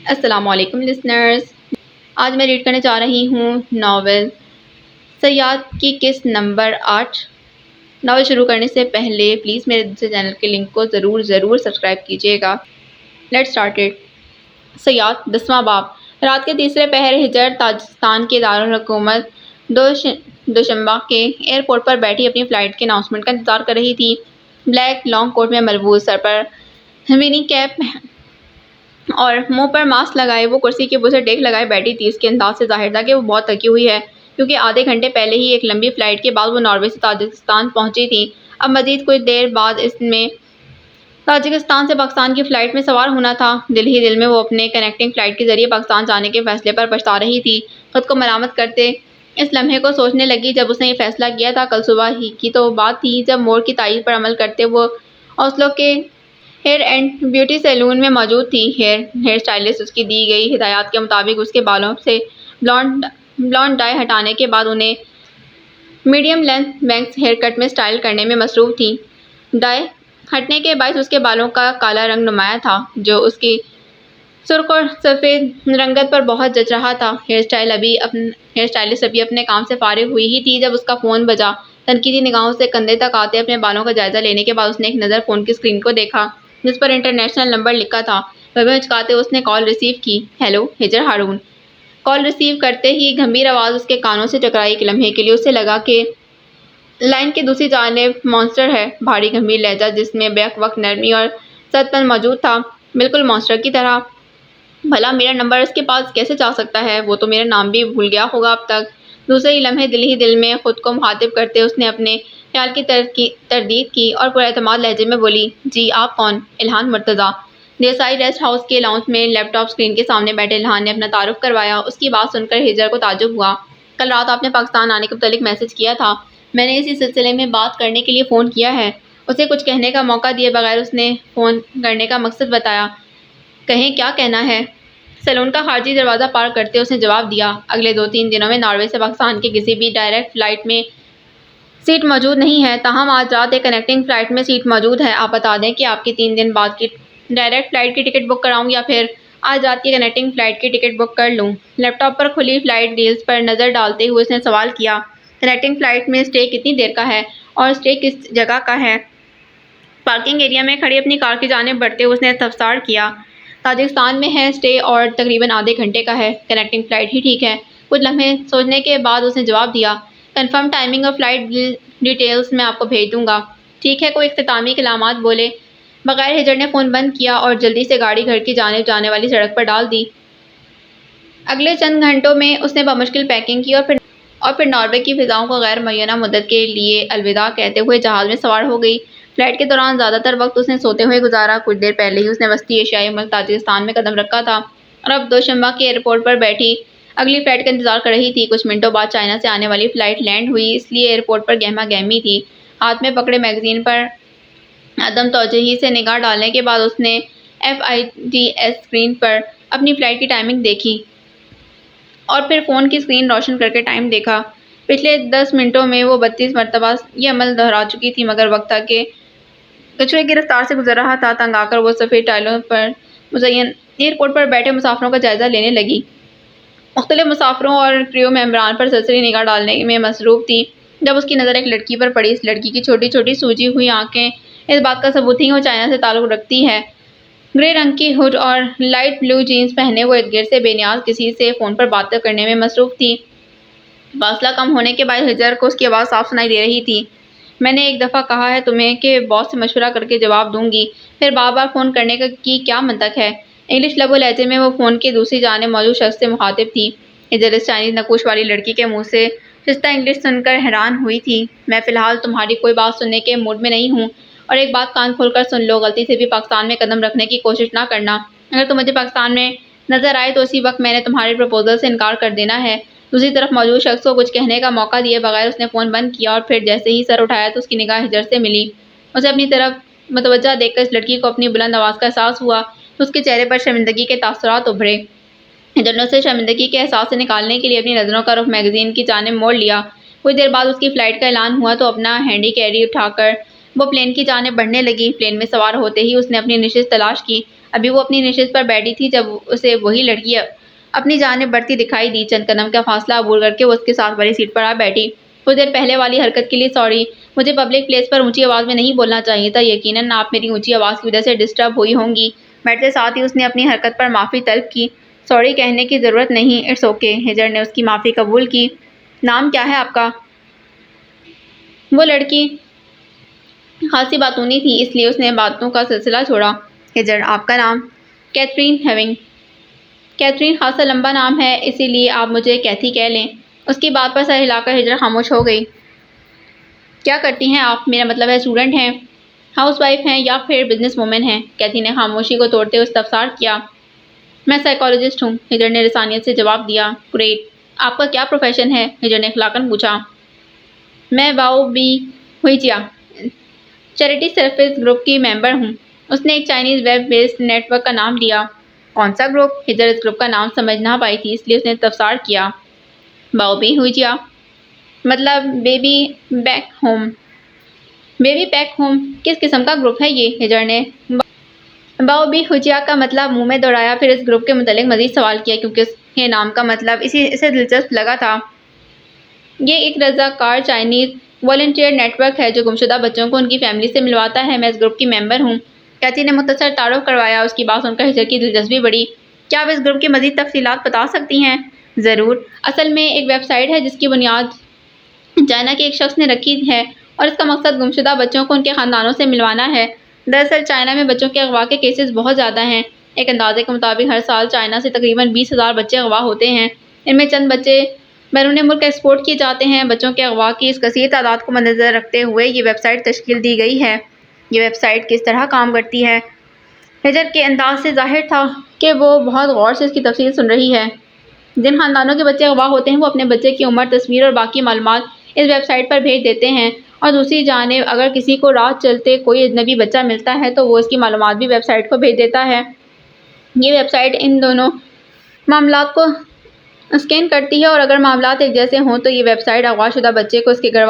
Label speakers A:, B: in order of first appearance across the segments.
A: السلام علیکم لسنرز، آج میں ریڈ کرنے جا رہی ہوں ناول صیاد کی قسط نمبر 8۔ ناول شروع کرنے سے پہلے پلیز میرے دوسرے چینل کے لنک کو ضرور سبسکرائب کیجیے گا۔ Late started. صیاد 10واں باب۔ رات کے تیسرے پہر ہجر تاجکستان کے دارالحکومت دوشنبہ کے ایئرپورٹ پر بیٹھی اپنی فلائٹ کے اناؤنسمنٹ کا انتظار کر رہی تھی۔ بلیک لانگ کوٹ میں ملبوس، سر پر ونی کیپ اور منہ پر ماسک لگائے وہ کرسی کے بل سے ٹیک لگائے بیٹھی تھی۔ اس کے انداز سے ظاہر تھا کہ وہ بہت تھکی ہوئی ہے، کیونکہ آدھے گھنٹے پہلے ہی ایک لمبی فلائٹ کے بعد وہ ناروے سے تاجکستان پہنچی تھی۔ اب مزید کچھ دیر بعد اس میں تاجکستان سے پاکستان کی فلائٹ میں سوار ہونا تھا۔ دل ہی دل میں وہ اپنے کنیکٹنگ فلائٹ کے ذریعے پاکستان جانے کے فیصلے پر پچھتا رہی تھی۔ خود کو ملامت کرتے اس لمحے کو سوچنے لگی جب اس نے یہ فیصلہ کیا تھا۔ کل صبح ہی کی تو بات تھی جب موڑ کی تعریف پر عمل کرتے وہ اوسلو کے ہیئر اینڈ بیوٹی سیلون میں موجود تھی۔ ہیئر اسٹائلسٹ اس کی دی گئی ہدایات کے مطابق اس کے بالوں سے بلانڈ ڈائی ہٹانے کے بعد انہیں medium length bangs hair cut میں اسٹائل کرنے میں مصروف تھی۔ ڈائی ہٹنے کے باعث اس کے بالوں کا کالا رنگ نمایاں تھا، جو اس کی سرخ اور سفید رنگت پر بہت جچ رہا تھا۔ ہیئر اسٹائلسٹ ابھی اپنے کام سے فارغ ہوئی ہی تھی جب اس کا فون بجا۔ تنقیدی نگاہوں سے کندھے تک آتے اپنے بالوں کا جائزہ لینے کے بعد اس نے ایک نظر فون کی اسکرین کو دیکھا، جس پر انٹرنیشنل نمبر لکھا تھا۔ ہچکاتے اس نے کال ریسیو کی۔ ہیلو، ہجر ہارون۔ کال ریسیو کرتے ہی گمبھیر آواز اس کے کانوں سے ٹکرائی۔ ایک لمحے کے لیے اسے لگا کہ لائن کی دوسری جانب مانسٹر ہے۔ بھاری گمبھیر لہجہ جس میں بیک وقت نرمی اور سخت پن موجود تھا، بالکل مانسٹر کی طرح۔ بھلا میرا نمبر اس کے پاس کیسے جا سکتا ہے؟ وہ تو میرا نام بھی بھول گیا ہوگا اب تک۔ دوسرے ہی لمحے دل ہی دل میں خود کو مخاطب کرتے اس نے اپنے خیال کی تردید کی اور پر اعتماد لہجے میں بولی، جی آپ کون؟ الہان مرتضیٰ۔ دیسائی ریسٹ ہاؤس کے لاؤنج میں لیپ ٹاپ اسکرین کے سامنے بیٹھے الہان نے اپنا تعارف کروایا۔ اس کی بات سن کر ہجر کو تعجب ہوا۔ کل رات آپ نے پاکستان آنے کے متعلق میسج کیا تھا، میں نے اسی سلسلے میں بات کرنے کے لیے فون کیا ہے۔ اسے کچھ کہنے کا موقع دیے بغیر اس نے فون کرنے کا مقصد بتایا۔ کہیں، کیا کہنا ہے؟ سیلون کا خارجی دروازہ پار کرتے اس نے جواب دیا، اگلے 2-3 دنوں میں ناروے سے پاکستان کے کسی بھی ڈائریکٹ فلائٹ میں سیٹ موجود نہیں ہے، تاہم آج رات ایک کنیکٹنگ فلائٹ میں سیٹ موجود ہے۔ آپ بتا دیں کہ آپ کی 3 دن بعد کی ڈائریکٹ فلائٹ کی ٹکٹ بک کراؤں یا پھر آج رات کی کنیکٹنگ فلائٹ کی ٹکٹ بک کر لوں؟ لیپ ٹاپ پر کھلی فلائٹ ڈیٹیلز پر نظر ڈالتے ہوئے اس نے سوال کیا۔ کنیکٹنگ فلائٹ میں اسٹے کتنی دیر کا ہے اور اسٹے کس جگہ کا ہے؟ پارکنگ ایریا میں کھڑی اپنی کار کی جانب بڑھتے ہوئے اس نے استفسار کیا۔ تاجکستان میں ہے اسٹے اور تقریباً آدھے گھنٹے کا ہے۔ کنیکٹنگ فلائٹ ہی ٹھیک ہے۔ کچھ لمحے سوچنے کے بعد اس نے جواب دیا، کنفرم ٹائمنگ اور فلائٹ ڈیٹیلز میں آپ کو بھیج دوں گا۔ ٹھیک ہے، کوئی اختتامی کلمات بولے بغیر ہجر نے فون بند کیا اور جلدی سے گاڑی گھر کی جانب جانے والی سڑک پر ڈال دی۔ اگلے چند گھنٹوں میں اس نے بمشکل پیکنگ کی اور پھر ناروے کی فضاؤں کو غیر معینہ مدت کے لیے الوداع کہتے ہوئے جہاز میں سوار ہو گئی۔ فلائٹ کے دوران زیادہ تر وقت اس نے سوتے ہوئے گزارا۔ کچھ دیر پہلے ہی اس نے وسطی ایشیائی ملک تاجکستان میں قدم رکھا تھا اور اب دوشنبہ کے ایئرپورٹ پر بیٹھی اگلی فلائٹ کا انتظار کر رہی تھی۔ کچھ منٹوں بعد چائنا سے آنے والی فلائٹ لینڈ ہوئی، اس لیے ایئرپورٹ پر گہما گہمی تھی۔ ہاتھ میں پکڑے میگزین پر عدم توجہی سے نگاہ ڈالنے کے بعد اس نے FIDS اسکرین پر اپنی فلائٹ کی ٹائمنگ دیکھی اور پھر فون کی اسکرین روشن کر کے ٹائم دیکھا۔ پچھلے 10 منٹوں میں وہ 32 مرتبہ یہ عمل دہرا چکی تھی، مگر وقت تھا کہ کچھوے کی رفتار سے گزر رہا تھا۔ تنگ آ کر وہ سفید ٹائلوں پر مزین ایئرپورٹ پر بیٹھے مسافروں کا جائزہ لینے لگی۔ مختلف مسافروں اور کریو ممبران پر سرسری نگاہ ڈالنے میں مصروف تھی جب اس کی نظر ایک لڑکی پر پڑی۔ اس لڑکی کی چھوٹی چھوٹی سوجی ہوئی آنکھیں اس بات کا ثبوت تھیں کہ وہ چائنا سے تعلق رکھتی ہے۔ گرے رنگ کی ہوڈ اور لائٹ بلو جینز پہنے وہ ارد گرد سے بے نیاز کسی سے فون پر باتیں کرنے میں مصروف تھی۔ فاصلہ کم ہونے کے باعث ہجر کو اس کی آواز صاف سنائی دے رہی تھی۔ میں نے ایک دفعہ کہا ہے تمہیں کہ باس سے مشورہ کر کے جواب دوں گی، پھر بار بار فون کرنے کی کیا منطق ہے؟ انگلش لب و لہجے میں وہ فون کی دوسری جانب موجود شخص سے مخاطب تھی۔ ہجر اس چائنیز نقوش والی لڑکی کے منہ سے شستہ انگلش سن کر حیران ہوئی تھی۔ میں فی الحال تمہاری کوئی بات سننے کے موڈ میں نہیں ہوں، اور ایک بات کان کھول کر سن لو، غلطی سے بھی پاکستان میں قدم رکھنے کی کوشش نہ کرنا۔ اگر تم مجھے پاکستان میں نظر آئے تو اسی وقت میں نے تمہارے پرپوزل سے انکار کر دینا ہے۔ دوسری طرف موجود شخص کو کچھ کہنے کا موقع دیے بغیر اس نے فون بند کیا اور پھر جیسے ہی سر اٹھایا تو اس کی نگاہ ہجر سے ملی۔ اسے اپنی طرف متوجہ دیکھ کر اس لڑکی کو اپنی بلند آواز کا احساس ہوا تو اس کے چہرے پر شرمندگی کے تاثرات ابھرے۔ ہجر نے اسے شرمندگی کے احساس سے نکالنے کے لیے اپنی نظروں کا رخ میگزین کی جانب موڑ لیا۔ کچھ دیر بعد اس کی فلائٹ کا اعلان ہوا تو اپنا ہینڈی کیری اٹھا کر وہ پلین کی جانب بڑھنے لگی۔ پلین میں سوار ہوتے ہی اس نے اپنی نشست تلاش کی۔ ابھی وہ اپنی نشست پر بیٹھی تھی جب اسے وہی لڑکی اپنی جانب بڑھتی دکھائی دی۔ چند قدم کا فاصلہ عبور کر کے وہ اس کے ساتھ والی سیٹ پر آ بیٹھی۔ کچھ دیر پہلے والی حرکت کے لیے سوری، مجھے پبلک پلیس پر اونچی آواز میں نہیں بولنا چاہیے تھا۔ یقیناً آپ میری اونچی آواز کی وجہ سے ڈسٹرب ہوئی ہوں گی۔ بیٹھتے ساتھ ہی اس نے اپنی حرکت پر معافی طلب کی۔ سوری کہنے کی ضرورت نہیں، اٹس اوکے۔ ہجر نے اس کی معافی قبول کی۔ نام کیا ہے آپ کا؟ وہ لڑکی خاصی باتونی تھی، اس لیے اس نے باتوں کا سلسلہ چھوڑا۔ ہجر، آپ کا نام؟ Catherine having. کیتھرین خاصا لمبا نام ہے، اسی لیے آپ مجھے کیتھی کہہ لیں۔ اس کی بات پر سر ہلا کر ہجر خاموش ہو گئی۔ کیا کرتی ہیں آپ؟ میرا مطلب ہے اسٹوڈنٹ ہیں، ہاؤس وائف ہیں یا پھر بزنس وومن ہیں؟ کیتھی نے خاموشی کو توڑتے ہوئے استفسار کیا۔ میں سائیکالوجسٹ ہوں، ہجر نے لسانیت سے جواب دیا۔ گریٹ، آپ کا کیا پروفیشن ہے؟ ہجر نے اخلاقاً پوچھا۔ میں باؤ بی ہوئیجیا چیریٹی سروس گروپ کی ممبر ہوں۔ اس نے ایک Chinese web based network کا نام لیا۔ کون سا گروپ؟ ہجر اس گروپ کا نام سمجھ نہ پائی تھی، اس لیے اس نے استفسار کیا۔ باؤ بی ہوئیجیا مطلب baby back home. Baby back home کس قسم کا گروپ ہے یہ؟ ہجر نے باؤ بی ہوئیجیا کا مطلب منہ میں دوہرایا، پھر اس گروپ کے متعلق مزید سوال کیا کیونکہ اس کے نام کا مطلب اسے دلچسپ لگا تھا۔ یہ ایک رضاکار چائنیز والنٹیئر نیٹ ورک ہے جو گمشدہ بچوں کو ان کی فیملی سے ملواتا ہے۔ میں اس گروپ کی ممبر ہوں۔ کیتھی نے مختصر تعارف کروایا۔ اس کی بات سن کر ہجر کی دلچسپی بڑھی۔ کیا آپ اس گروپ کی مزید تفصیلات بتا سکتی ہیں؟ ضرور۔ اصل میں ایک ویب سائٹ ہے جس کی بنیاد چائنا کے ایک شخص نے رکھی ہے اور اس کا مقصد گمشدہ بچوں کو ان کے خاندانوں سے ملوانا ہے۔ دراصل چائنا میں بچوں کے اغوا کے کیسز بہت زیادہ ہیں۔ ایک اندازے کے مطابق ہر سال چائنا سے تقریباً 20,000 بچے اغوا ہوتے ہیں۔ ان میں چند بچے بیرون ملک ایکسپورٹ کیے جاتے ہیں۔ بچوں کے اغوا کی اس کثیر تعداد کو مدنظر رکھتے ہوئے یہ ویب سائٹ تشکیل دی گئی ہے۔ یہ ویب سائٹ کس طرح کام کرتی ہے؟ ہجر کے انداز سے ظاہر تھا کہ وہ بہت غور سے اس کی تفصیل سن رہی ہے۔ جن خاندانوں کے بچے اغوا ہوتے ہیں وہ اپنے بچے کی عمر، تصویر اور باقی معلومات اس ویب سائٹ پر بھیج دیتے ہیں، اور دوسری جانب اگر کسی کو راہ چلتے کوئی اجنبی بچہ ملتا ہے تو وہ اس کی معلومات بھی ویب سائٹ کو بھیج دیتا ہے۔ یہ ویب سائٹ ان دونوں معاملات کو اسکین کرتی ہے اور اگر معاملات ایک جیسے ہوں تو یہ ویب سائٹ اغوا شدہ بچے کو اس کے گھر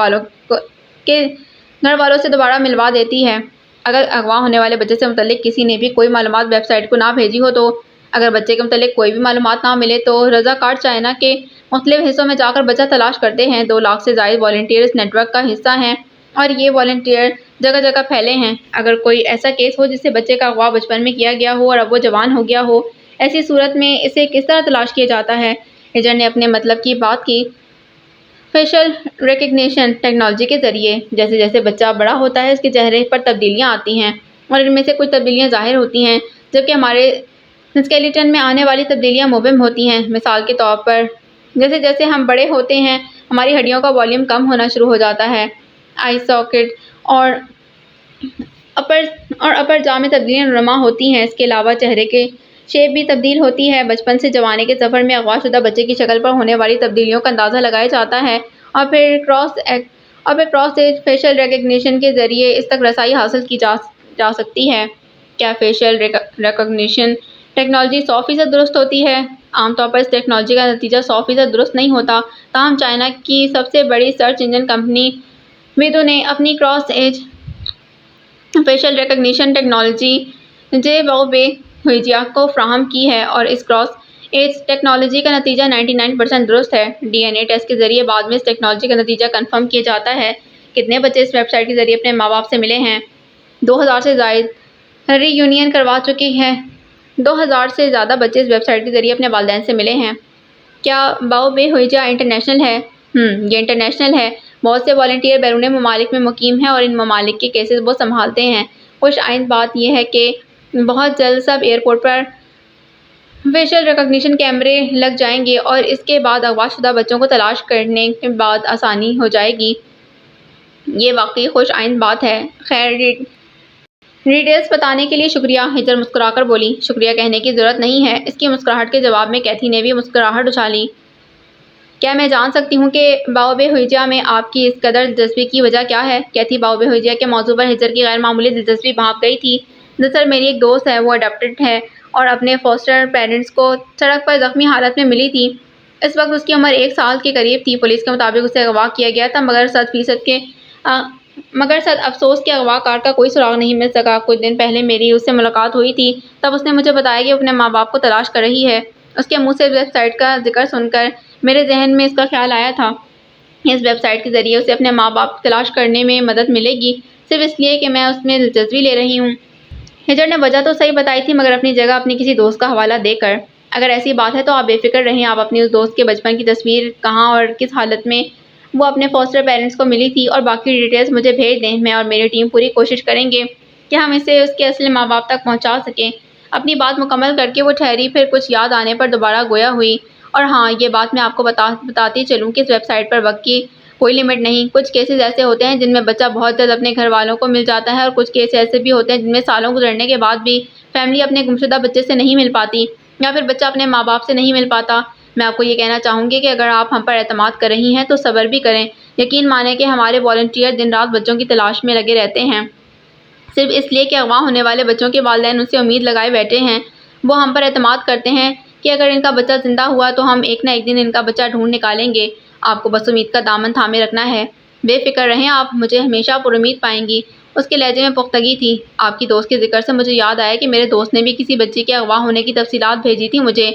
A: والوں سے دوبارہ ملوا دیتی ہے۔ اگر اغوا ہونے والے بچے سے متعلق کسی نے بھی کوئی معلومات ویب سائٹ کو نہ بھیجی ہو تو اگر بچے کے متعلق کوئی بھی معلومات نہ ملے تو رضاکار چائنا کے مختلف حصوں میں جا کر بچہ تلاش کرتے ہیں۔ 2 لاکھ سے زائد والنٹیئر اس نیٹ ورک کا حصہ ہیں اور یہ والنٹیئر جگہ جگہ پھیلے ہیں۔ اگر کوئی ایسا کیس ہو جس سے بچے کا اغوا بچپن میں کیا گیا ہو اور اب وہ جوان ہو گیا ہو، ایسی صورت میں اسے کس طرح تلاش کیا جاتا ہے؟ ہجر نے اپنے مطلب کی بات کی۔ فیشل ریکگنیشن ٹیکنالوجی کے ذریعے۔ جیسے جیسے بچہ بڑا ہوتا ہے اس کے چہرے پر تبدیلیاں آتی ہیں اور ان میں سے کچھ تبدیلیاں ظاہر ہوتی ہیں جبکہ ہمارے اسکیلیٹن میں آنے والی تبدیلیاں مبہم ہوتی ہیں۔ مثال کے طور پر جیسے جیسے ہم بڑے ہوتے ہیں ہماری ہڈیوں کا والیوم کم ہونا شروع ہو جاتا ہے۔ آئی ساکٹ اور اپر جا میں تبدیلیاں رونما ہوتی ہیں۔ اس کے علاوہ چہرے کی شیپ بھی تبدیل ہوتی ہے۔ بچپن سے جوانی کے سفر میں اغوا شدہ بچے کی شکل پر ہونے والی تبدیلیوں کا اندازہ لگایا جاتا ہے اور پھر کراس ایج فیشل ریکگنیشن کے ذریعے اس تک رسائی حاصل کی جا سکتی ہے۔ کیا فیشل ریکگنیشن ٹیکنالوجی 100% درست ہوتی ہے؟ عام طور پر اس ٹیکنالوجی کا نتیجہ 100% درست نہیں ہوتا، تاہم چائنا کی سب سے بڑی سرچ انجن کمپنی ویدو نے اپنی cross age facial recognition technology جے باؤ بے ہوئیجیا کو فراہم کی ہے اور اس کراس ایج ٹیکنالوجی کا نتیجہ 99% درست ہے۔ ڈی این اے ٹیسٹ کے ذریعے بعد میں اس ٹیکنالوجی کا نتیجہ کنفرم کیا جاتا ہے۔ کتنے بچے اس ویب سائٹ کے ذریعے اپنے ماں باپ سے ملے ہیں؟ 2000 سے زائد ری یونین کروا چکی ہے۔ 2000 سے زیادہ بچے اس ویب سائٹ کے ذریعے اپنے والدین سے ملے ہیں۔ کیا باؤ بے ہوئیجیا انٹرنیشنل ہے؟ یہ انٹرنیشنل ہے۔ بہت سے والنٹیئر بیرون ممالک میں مقیم ہیں اور ان ممالک کے کیسز وہ سنبھالتے ہیں۔ خوش آئند بات یہ ہے کہ بہت جلد سب ایئرپورٹ پر فیشل ریکگنیشن کیمرے لگ جائیں گے اور اس کے بعد اغوا شدہ بچوں کو تلاش کرنے کے بعد آسانی ہو جائے گی۔ یہ واقعی خوش آئند بات ہے۔ خیر، ڈیٹیلز بتانے کے لیے شکریہ، ہجر مسکرا کر بولی۔ شکریہ کہنے کی ضرورت نہیں ہے۔ اس کی مسکراہٹ کے جواب میں کیتھی نے بھی مسکراہٹ اچھالی۔ کیا میں جان سکتی ہوں کہ باؤ بے ہوئیجیا میں آپ کی اس قدر دلچسپی کی وجہ کیا ہے؟ کیتھی باؤ بے ہوئیجیا کے موضوع پر ہجر کی غیر معمولی دلچسپی بھانپ گئی تھی۔ دراصل میری ایک دوست ہے، وہ اڈاپٹڈ ہے اور اپنے فوسٹر پیرنٹس کو سڑک پر زخمی حالت میں ملی تھی۔ اس وقت اس کی عمر 1 سال کے قریب تھی۔ پولیس کے مطابق اسے اغوا کیا گیا تھا مگر 100% کے مگر صد افسوس کہ اغوا کار کا کوئی سراغ نہیں مل سکا۔ کچھ دن پہلے میری اس سے ملاقات ہوئی تھی، تب اس نے مجھے بتایا کہ وہ اپنے ماں باپ کو تلاش کر رہی ہے۔ اس کے منہ سے ویب سائٹ کا ذکر سن کر میرے ذہن میں اس کا خیال آیا تھا۔ اس ویب سائٹ کے ذریعے اسے اپنے ماں باپ کی تلاش کرنے میں مدد ملے گی، صرف اس لیے کہ میں اس میں دلچسپی لے رہی ہوں۔ ہجر نے وجہ تو صحیح بتائی تھی، مگر اپنی جگہ اپنی کسی دوست کا حوالہ دے کر۔ اگر ایسی بات ہے تو آپ بے فکر رہیں، آپ اپنی اس دوست کے بچپن کی تصویر، کہاں اور کس حالت میں وہ اپنے فاسٹر پیرنٹس کو ملی تھی، اور باقی ڈیٹیلز مجھے بھیج دیں۔ میں اور میری ٹیم پوری کوشش کریں گے کہ ہم اسے اس کے اصل ماں باپ تک پہنچا سکیں۔ اپنی بات مکمل کر کے وہ ٹھہری، پھر کچھ یاد آنے پر دوبارہ گویا ہوئی۔ اور ہاں، یہ بات میں آپ کو بتاتی چلوں کہ اس ویب سائٹ پر وقت کی کوئی لمٹ نہیں۔ کچھ کیسز ایسے ہوتے ہیں جن میں بچہ بہت جلد اپنے گھر والوں کو مل جاتا ہے، اور کچھ کیس ایسے بھی ہوتے ہیں جن میں سالوں گزرنے کے بعد بھی فیملی اپنے گمشدہ بچے سے نہیں مل پاتی، یا پھر بچہ اپنے ماں باپ سے نہیں مل پاتا۔ میں آپ کو یہ کہنا چاہوں گی کہ اگر آپ ہم پر اعتماد کر رہی ہیں تو صبر بھی کریں۔ یقین مانیں کہ ہمارے والنٹیئر دن رات بچوں کی تلاش میں لگے رہتے ہیں، صرف اس لیے کہ اغوا ہونے والے بچوں کے والدین ان سے امید لگائے بیٹھے ہیں۔ وہ ہم پر اعتماد کرتے ہیں کہ اگر ان کا بچہ زندہ ہوا تو ہم ایک نہ ایک دن ان کا بچہ ڈھونڈ نکالیں گے۔ آپ کو بس امید کا دامن تھامے رکھنا ہے۔ بے فکر رہیں، آپ مجھے ہمیشہ پر امید پائیں گی۔ اس کے لہجے میں پختگی تھی۔ آپ کی دوست کے ذکر سے مجھے یاد آیا کہ میرے دوست نے بھی کسی بچی کے اغوا ہونے کی تفصیلات بھیجی تھی مجھے۔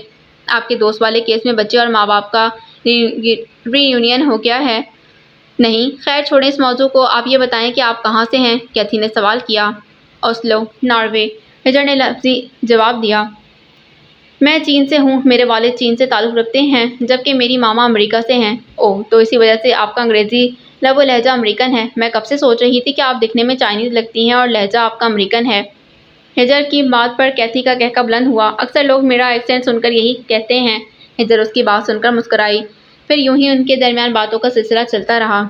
A: آپ کے دوست والے کیس میں بچے اور ماں باپ کا ری یونین ہو گیا ہے؟ نہیں، خیر چھوڑیں اس موضوع کو۔ آپ یہ بتائیں کہ آپ کہاں سے ہیں؟ کیتھی نے سوال کیا۔ اوسلو، ناروے، ہجر نے لفظی جواب دیا۔ میں چین سے ہوں، میرے والد چین سے تعلق رکھتے ہیں، جبکہ میری ماما امریکہ سے ہیں۔ اوہ، تو اسی وجہ سے آپ کا انگریزی لب و لہجہ امریکن ہے۔ میں کب سے سوچ رہی تھی کہ آپ دکھنے میں چائنیز لگتی ہیں اور لہجہ آپ کا امریکن ہے۔ ہجر کی بات پر کیتھی کا قہقہ بلند ہوا۔ اکثر لوگ میرا ایکسنٹ سن کر یہی کہتے ہیں۔ ہجر اس کی بات سن کر مسکرائی، پھر یوں ہی ان کے درمیان باتوں کا سلسلہ چلتا رہا۔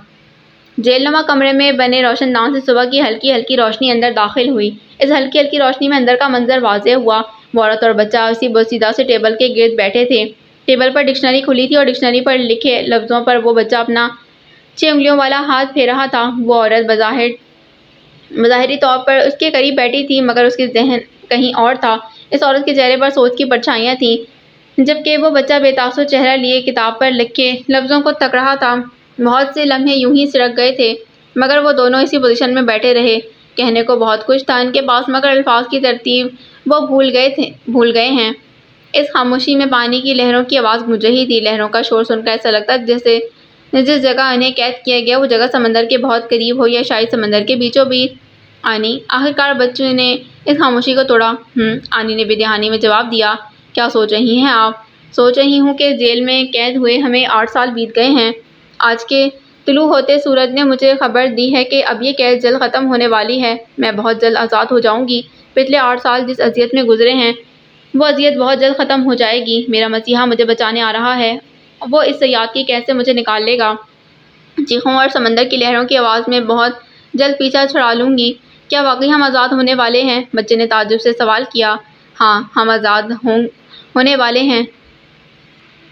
A: جیل نما کمرے میں بنے روشن دان سے صبح کی ہلکی ہلکی روشنی اندر داخل ہوئی۔ اس ہلکی ہلکی روشنی میں اندر کا منظر واضح ہوا۔ وہ عورت اور بچہ اسی بوسیدہ سے ٹیبل کے گرد بیٹھے تھے۔ ٹیبل پر ڈکشنری کھلی تھی اور ڈکشنری پر لکھے لفظوں پر وہ بچہ اپنا 6 انگلیوں والا ہاتھ پھیر رہا تھا۔ وہ عورت بظاہری طور پر اس کے قریب بیٹھی تھی، مگر اس کا ذہن کہیں اور تھا۔ اس عورت کے چہرے پر سوچ کی پرچھائیاں تھیں، جبکہ وہ بچہ بے تاثر چہرہ لیے کتاب پر لکھے لفظوں کو تک رہا تھا۔ بہت سے لمحے یوں ہی سرک گئے تھے، مگر وہ دونوں اسی پوزیشن میں بیٹھے رہے۔ کہنے کو بہت کچھ تھا ان کے پاس، مگر الفاظ کی ترتیب وہ بھول گئے ہیں۔ اس خاموشی میں پانی کی لہروں کی آواز گونج رہی تھی۔ لہروں کا شور سن کر ایسا لگتا جیسے جس جگہ انہیں قید کیا گیا وہ جگہ سمندر کے بہت قریب ہو، یا شاید سمندر کے بیچوں بیچ۔ آنی، آخرکار بچے نے اس خاموشی کو توڑا۔ آنی نے بے دہانی میں جواب دیا۔ کیا سوچ رہی ہیں آپ؟ سوچ رہی ہوں کہ جیل میں قید ہوئے ہمیں 8 سال بیت گئے ہیں۔ آج کے طلوع ہوتے سورج نے مجھے خبر دی ہے کہ اب یہ قید جلد ختم ہونے والی ہے۔ میں بہت جلد آزاد ہو جاؤں گی۔ پچھلے 8 سال جس اذیت میں گزرے ہیں، وہ اذیت بہت جلد ختم ہو جائے گی۔ میرا مسیحا مجھے بچانے آ رہا ہے، وہ اس صیاد کی قید سے مجھے نکال لے گا۔ چیخوں اور سمندر کی لہروں کی آواز میں بہت جلد پیچھا چھڑا لوں گی۔ کیا واقعی ہم آزاد ہونے والے ہیں؟ بچے نے تعجب سے سوال کیا۔ ہاں، ہم آزاد ہونے والے ہیں۔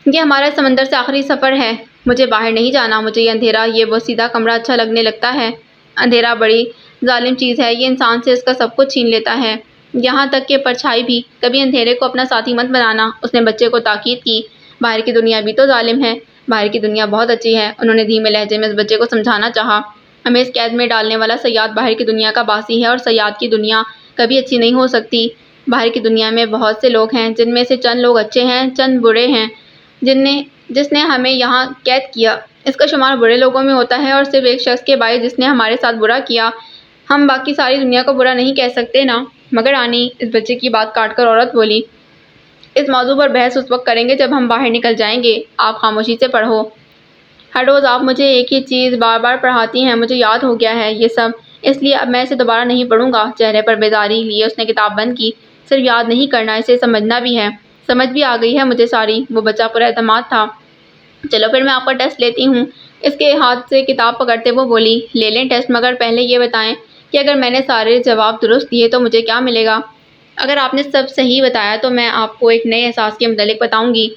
A: یہ ہمارا سمندر سے آخری سفر ہے۔ مجھے باہر نہیں جانا، مجھے یہ اندھیرا، یہ بوسیدہ کمرہ اچھا لگنے لگتا ہے۔ اندھیرا بڑی ظالم چیز ہے، یہ انسان سے اس کا سب کچھ چھین لیتا ہے، یہاں تک کہ پرچھائی بھی۔ کبھی اندھیرے کو اپنا ساتھی مت بنانا، اس نے بچے کو تاکید کی۔ باہر کی دنیا بھی تو ظالم ہے، باہر کی دنیا بہت اچھی ہے، انہوں نے دھیمے لہجے میں اس بچے کو سمجھانا چاہا۔ ہمیں اس قید میں ڈالنے والا صیاد باہر کی دنیا کا باسی ہے، اور صیاد کی دنیا کبھی اچھی نہیں ہو سکتی۔ باہر کی دنیا میں بہت سے لوگ ہیں، جن میں سے چند لوگ اچھے ہیں، چند برے ہیں۔ جس نے ہمیں یہاں قید کیا، اس کا شمار برے لوگوں میں ہوتا ہے، اور صرف ایک شخص کے باعث جس نے ہمارے ساتھ برا کیا، ہم باقی ساری دنیا کو برا نہیں کہہ سکتے نا۔ مگر آنی، اس بچے کی بات کاٹ کر عورت بولی، اس موضوع پر بحث اس وقت کریں گے جب ہم باہر نکل جائیں گے۔ آپ خاموشی سے پڑھو۔ ہر روز آپ مجھے ایک ہی چیز بار بار پڑھاتی ہیں، مجھے یاد ہو گیا ہے یہ سب، اس لیے اب میں اسے دوبارہ نہیں پڑھوں گا۔ چہرے پر بیداری لیے اس نے کتاب بند کی۔ صرف یاد نہیں کرنا، اسے سمجھنا بھی ہے۔ سمجھ بھی آ گئی ہے مجھے ساری۔ وہ بچہ پر اعتماد تھا۔ چلو پھر میں آپ کا ٹیسٹ لیتی ہوں۔ اس کے ہاتھ سے کتاب پکڑتے وہ بولی، لے لیں ٹیسٹ، مگر پہلے یہ بتائیں کہ اگر میں نے سارے جواب درست دیے تو مجھے کیا ملے گا؟ اگر آپ نے سب صحیح بتایا تو میں آپ کو ایک نئے احساس کے متعلق بتاؤں گی۔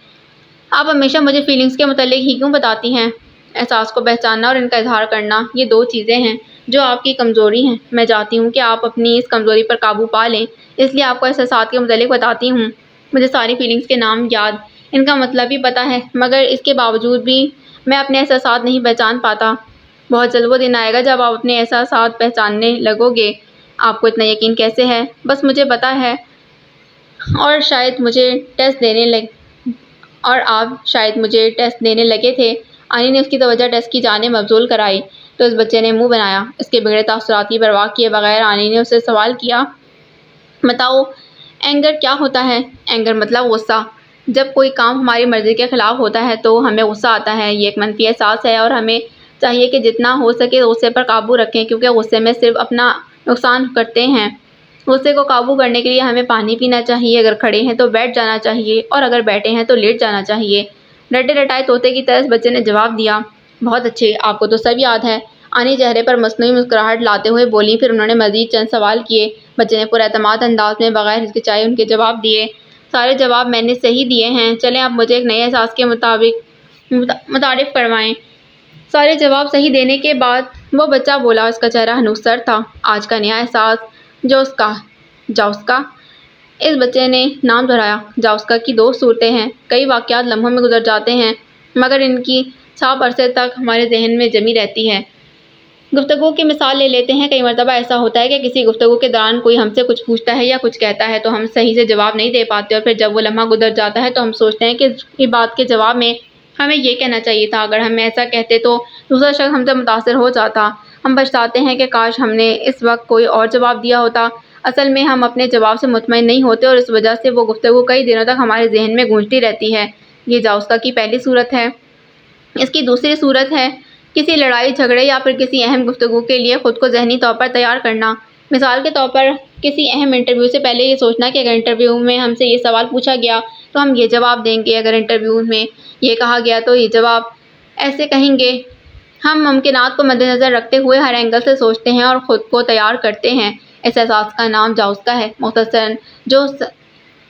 A: آپ ہمیشہ مجھے فیلنگز کے متعلق ہی کیوں بتاتی ہیں؟ احساس کو پہچاننا اور ان کا اظہار کرنا، یہ 2 چیزیں ہیں جو آپ کی کمزوری ہیں۔ میں چاہتی ہوں کہ آپ اپنی اس کمزوری پر قابو پا لیں، اس لیے آپ کو احساسات کے متعلق بتاتی ہوں۔ مجھے ساری فیلنگز کے نام یاد، ان کا مطلب بھی پتہ ہے، مگر اس کے باوجود بھی میں اپنے احساسات نہیں پہچان پاتا۔ بہت جلد وہ دن آئے گا جب آپ اپنے احساسات پہچاننے لگو گے۔ آپ کو اتنا یقین کیسے ہے؟ بس مجھے پتا ہے اور آپ شاید مجھے ٹیسٹ دینے لگے تھے۔ آنی نے اس کی توجہ ٹیسٹ کی جانب مبذول کرائی تو اس بچے نے منہ بنایا۔ اس کے بگڑے تاثرات کی پرواہ کیے بغیر آنی نے اسے سوال کیا، بتاؤ اینگر کیا ہوتا ہے؟ اینگر مطلب غصہ۔ جب کوئی کام ہماری مرضی کے خلاف ہوتا ہے تو ہمیں غصہ آتا ہے۔ یہ ایک منفی احساس ہے اور ہمیں چاہیے کہ جتنا ہو سکے غصے پر قابو رکھیں، کیونکہ غصے میں صرف اپنا نقصان کرتے ہیں۔ غصے کو قابو کرنے کے لیے ہمیں پانی پینا چاہیے، اگر کھڑے ہیں تو بیٹھ جانا چاہیے اور اگر بیٹھے ہیں تو لیٹ جانا چاہیے۔ رٹے رٹائے طوطے کی طرح اس بچے نے جواب دیا۔ بہت اچھے، آپ کو تو سب یاد ہے۔ آنی چہرے پر مصنوعی مسکراہٹ لاتے ہوئے بولی۔ پھر انہوں نے مزید چند سوال کیے۔ بچے نے پر اعتماد انداز میں بغیر ہچکچائے ان کے جواب دیے۔ سارے جواب میں نے صحیح دیے ہیں۔ چلیں اب مجھے ایک نئے احساس کے متعارف کروائیں۔ سارے جواب صحیح دینے کے بعد وہ بچہ بولا، اس کا چہرہ ہنوس سر تھا۔ آج کا نیا احساس جاؤسکا۔ اس بچے نے نام دہرایا۔ جاؤسکا کی دو صورتیں ہیں۔ کئی واقعات لمحوں میں گزر جاتے ہیں مگر ان کی چھاپ عرصے تک ہمارے ذہن میں جمی رہتی ہے۔ گفتگو کی مثال لے لیتے ہیں۔ کئی مرتبہ ایسا ہوتا ہے کہ کسی گفتگو کے دوران کوئی ہم سے کچھ پوچھتا ہے یا کچھ کہتا ہے تو ہم صحیح سے جواب نہیں دے پاتے اور پھر جب وہ لمحہ گزر جاتا ہے تو ہم سوچتے ہیں کہ اس بات کے جواب میں ہمیں یہ کہنا چاہیے تھا۔ اگر ہم ایسا کہتے تو دوسرا شخص ہم سے متاثر ہو جاتا۔ ہم پچھتاتے ہیں کہ کاش ہم نے اس وقت کوئی اور جواب دیا ہوتا۔ اصل میں ہم اپنے جواب سے مطمئن نہیں ہوتے اور اس وجہ سے وہ گفتگو کئی دنوں تک ہمارے ذہن میں گونجتی رہتی ہے۔ یہ جاؤسکا کی پہلی صورت ہے۔ اس کی دوسری صورت ہے کسی لڑائی جھگڑے یا پھر کسی اہم گفتگو کے لیے خود کو ذہنی طور پر تیار کرنا۔ مثال کے طور پر کسی اہم انٹرویو سے پہلے یہ سوچنا کہ اگر انٹرویو میں ہم سے یہ سوال پوچھا گیا تو ہم یہ جواب دیں گے، اگر انٹرویو میں یہ کہا گیا تو یہ جواب ایسے کہیں گے۔ ہم ممکنات کو مد نظر رکھتے ہوئے ہر اینگل سے سوچتے ہیں اور خود کو تیار کرتے ہیں۔ اس احساس کا نام جاؤسکا ہے۔ مختصراً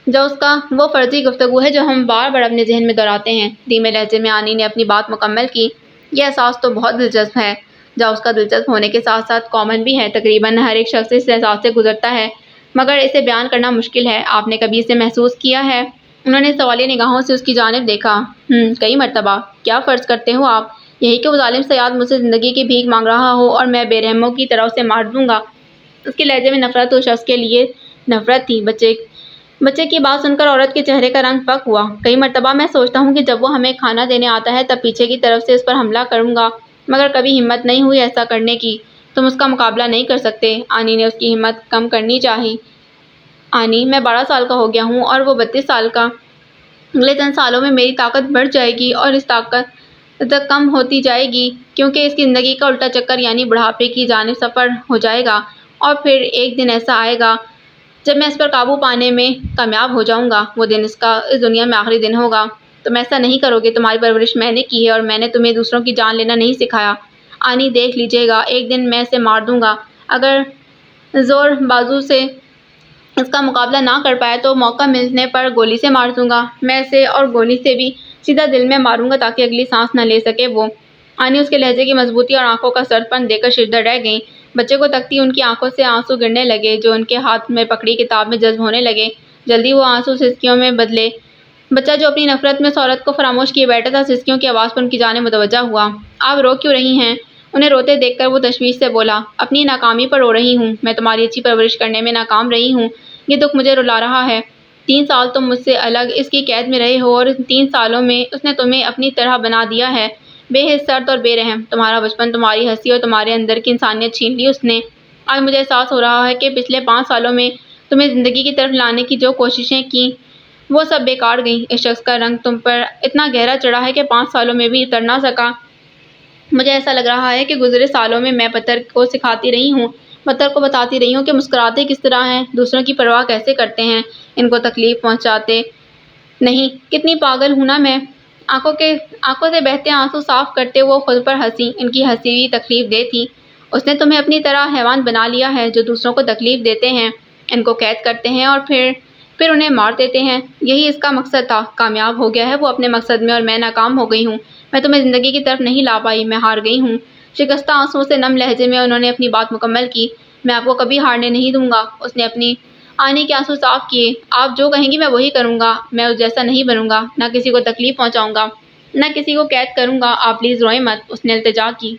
A: جاؤسکا وہ فرضی گفتگو ہے جو ہم بار بار اپنے ذہن میں دہراتے ہیں۔ دھیمے لہجے میں آنی نے اپنی بات مکمل کی۔ یہ احساس تو بہت دلچسپ ہے۔ جاؤسکا دلچسپ ہونے کے ساتھ ساتھ کامن بھی ہے۔ تقریباً ہر ایک شخص اس احساس سے گزرتا ہے مگر اسے بیان کرنا مشکل ہے۔ آپ نے کبھی اسے محسوس کیا ہے؟ انہوں نے سوالیہ نگاہوں سے اس کی جانب دیکھا۔ کئی مرتبہ۔ کیا فرض کرتے ہو آپ؟ یہی کہ وہ ظالم صیاد مجھ سے زندگی کی بھیک مانگ رہا ہو اور میں بے رحموں کی طرح اسے مار دوں گا۔ اس کے لہجے میں نفرت اس شخص کے لیے نفرت تھی۔ بچے کی بات سن کر عورت کے چہرے کا رنگ فک ہوا۔ کئی مرتبہ میں سوچتا ہوں کہ جب وہ ہمیں کھانا دینے آتا ہے تب پیچھے کی طرف سے اس پر حملہ کروں گا مگر کبھی ہمت نہیں ہوئی ایسا کرنے کی۔ تم اس کا مقابلہ نہیں کر سکتے۔ آنی نے اس کی ہمت کم کرنی چاہی۔ آنی، میں 12 سال کا ہو گیا ہوں اور وہ 32 سال کا۔ اگلے چند سالوں میں میری طاقت بڑھ جائے گی اور اس طاقت کم ہوتی جائے گی کیونکہ اس کی زندگی کا الٹا چکر یعنی بڑھاپے کی جانب سفر ہو جائے گا اور پھر ایک دن ایسا آئے گا جب میں اس پر قابو پانے میں کامیاب ہو جاؤں گا۔ وہ دن اس دنیا میں آخری دن ہوگا۔ تم ایسا نہیں کرو گے۔ تمہاری پرورش میں نے کی ہے اور میں نے تمہیں دوسروں کی جان لینا نہیں سکھایا۔ آنی، دیکھ لیجیے گا، ایک دن میں اسے مار دوں گا۔ اگر زور بازو سے اس کا مقابلہ نہ کر پایا تو موقع ملنے پر گولی سے مار دوں گا۔ میں اسے اور گولی سے بھی سیدھا دل میں ماروں گا تاکہ اگلی سانس نہ لے سکے وہ۔ آنی اس کے لہجے کی مضبوطی اور آنکھوں کا سرد پن دیکھ کر ششدر رہ گئیں۔ بچے کو تکتی ان کی آنکھوں سے آنسو گرنے لگے جو ان کے ہاتھ میں پکڑی کتاب میں جذب ہونے لگے۔ جلدی وہ آنسو سسکیوں میں بدلے۔ بچہ جو اپنی نفرت میں اس عورت کو فراموش کیے بیٹھا تھا سسکیوں کی آواز پر ان کی جانب متوجہ ہوا۔ آپ رو کیوں رہی ہیں؟ انہیں روتے دیکھ کر وہ تشویش سے بولا، اپنی ناکامی پر رو رہی ہوں۔ میں تمہاری اچھی پرورش کرنے میں ناکام رہی ہوں۔ یہ دکھ مجھے رلا رہا ہے۔ 3 سال تم مجھ سے الگ اس کی قید میں رہے ہو اور ان 3 سالوں میں اس نے تمہیں اپنی طرح بنا دیا ہے۔ بے حس، سرد اور بے رحم۔ تمہارا بچپن، تمہاری ہنسی اور تمہارے اندر کی انسانیت چھین لی اس نے۔ آج مجھے احساس ہو رہا ہے کہ پچھلے 5 سالوں میں تمہیں زندگی کی طرف لانے کی جو کوششیں کیں وہ سب بیکار گئیں۔ اس شخص کا رنگ تم پر اتنا گہرا چڑھا ہے کہ 5 سالوں میں بھی اتر نہ سکا۔ مجھے ایسا لگ رہا ہے کہ گزرے سالوں میں میں پتھر کو سکھاتی رہی ہوں، پتھر کو بتاتی رہی ہوں کہ مسکراتے کس طرح ہیں، دوسروں کی پرواہ کیسے کرتے ہیں، ان کو تکلیف پہنچاتے نہیں۔ کتنی پاگل ہوں نا میں۔ آنکھوں سے بہتے آنسو صاف کرتے وہ خود پر ہنسی۔ ان کی ہنسی بھی تکلیف دہ تھی۔ اس نے تمہیں اپنی طرح حیوان بنا لیا ہے جو دوسروں کو تکلیف دیتے ہیں، ان کو قید کرتے ہیں اور پھر انہیں مار دیتے ہیں۔ یہی اس کا مقصد تھا۔ کامیاب ہو گیا ہے وہ اپنے مقصد میں اور میں ناکام ہو گئی ہوں۔ میں تمہیں زندگی کی طرف نہیں لا پائی، میں ہار گئی ہوں۔ شکستہ آنسوؤں سے نم لہجے میں انہوں نے اپنی بات مکمل کی۔ میں آپ کو کبھی ہارنے نہیں دوں گا۔ اس نے اپنی آنی کے آنسو صاف کیے۔ آپ جو کہیں گی میں وہی کروں گا۔ میں اس جیسا نہیں بنوں گا، نہ کسی کو تکلیف پہنچاؤں گا، نہ کسی کو قید کروں گا۔ آپ پلیز روئیں مت، اس نے التجا کی۔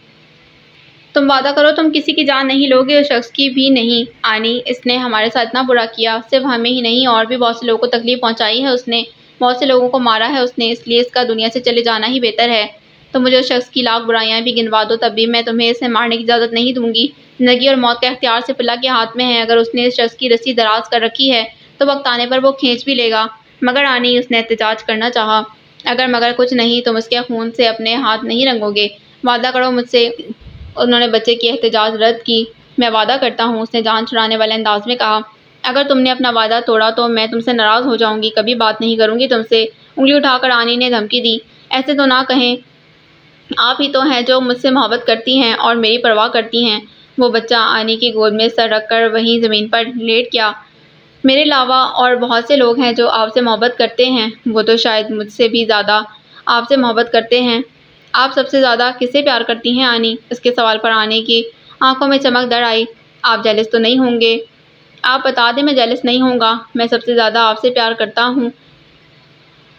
A: تم وعدہ کرو تم کسی کی جان نہیں لوگے، اس شخص کی بھی نہیں۔ آنی، اس نے ہمارے ساتھ اتنا برا کیا، صرف ہمیں ہی نہیں اور بھی بہت سے لوگوں کو تکلیف پہنچائی ہے اس نے، بہت سے لوگوں کو مارا ہے اس نے، اس لیے اس کا دنیا سے چلے جانا ہی بہتر ہے۔ تم مجھے اس شخص کی لاکھ برائیاں بھی گنوا دو تب بھی میں تمہیں اسے مارنے کی اجازت نہیں دوں گی۔ زندگی اور موت کا اختیار صرف اللہ کے ہاتھ میں ہے، اگر اس نے اس شخص کی رسی دراز کر رکھی ہے تو وقت آنے پر وہ کھینچ بھی لے گا۔ مگر آنی، اس نے احتجاج کرنا چاہا، اگر مگر کچھ نہیں، تم اس کے خون سے اپنے ہاتھ نہیں رنگو گے، وعدہ کرو مجھ سے۔ انہوں نے بچے کی احتجاج رد کی۔ میں وعدہ کرتا ہوں، اس نے جان چھڑانے والے انداز میں کہا، اگر تم نے اپنا وعدہ توڑا تو میں تم سے ناراض ہو جاؤں گی، کبھی بات نہیں کروں گی تم سے۔ انگلی اٹھا کر آنی نے دھمکی دی، ایسے تو نہ کہیں، آپ ہی تو ہیں جو مجھ سے محبت کرتی ہیں اور میری پرواہ کرتی ہیں۔ وہ بچہ آنی کی گود میں سر رکھ کر وہیں زمین پر لیٹ گیا۔ میرے علاوہ اور بہت سے لوگ ہیں جو آپ سے محبت کرتے ہیں، وہ تو شاید مجھ سے بھی زیادہ آپ سے محبت کرتے ہیں۔ آپ سب سے زیادہ کس سے پیار کرتی ہیں آنی؟ اس کے سوال پر آنی کی آنکھوں میں چمک در آئی۔ آپ جیلس تو نہیں ہوں گے؟ آپ بتا دیں میں جیلس نہیں ہوں گا، میں سب سے زیادہ آپ سے پیار کرتا ہوں،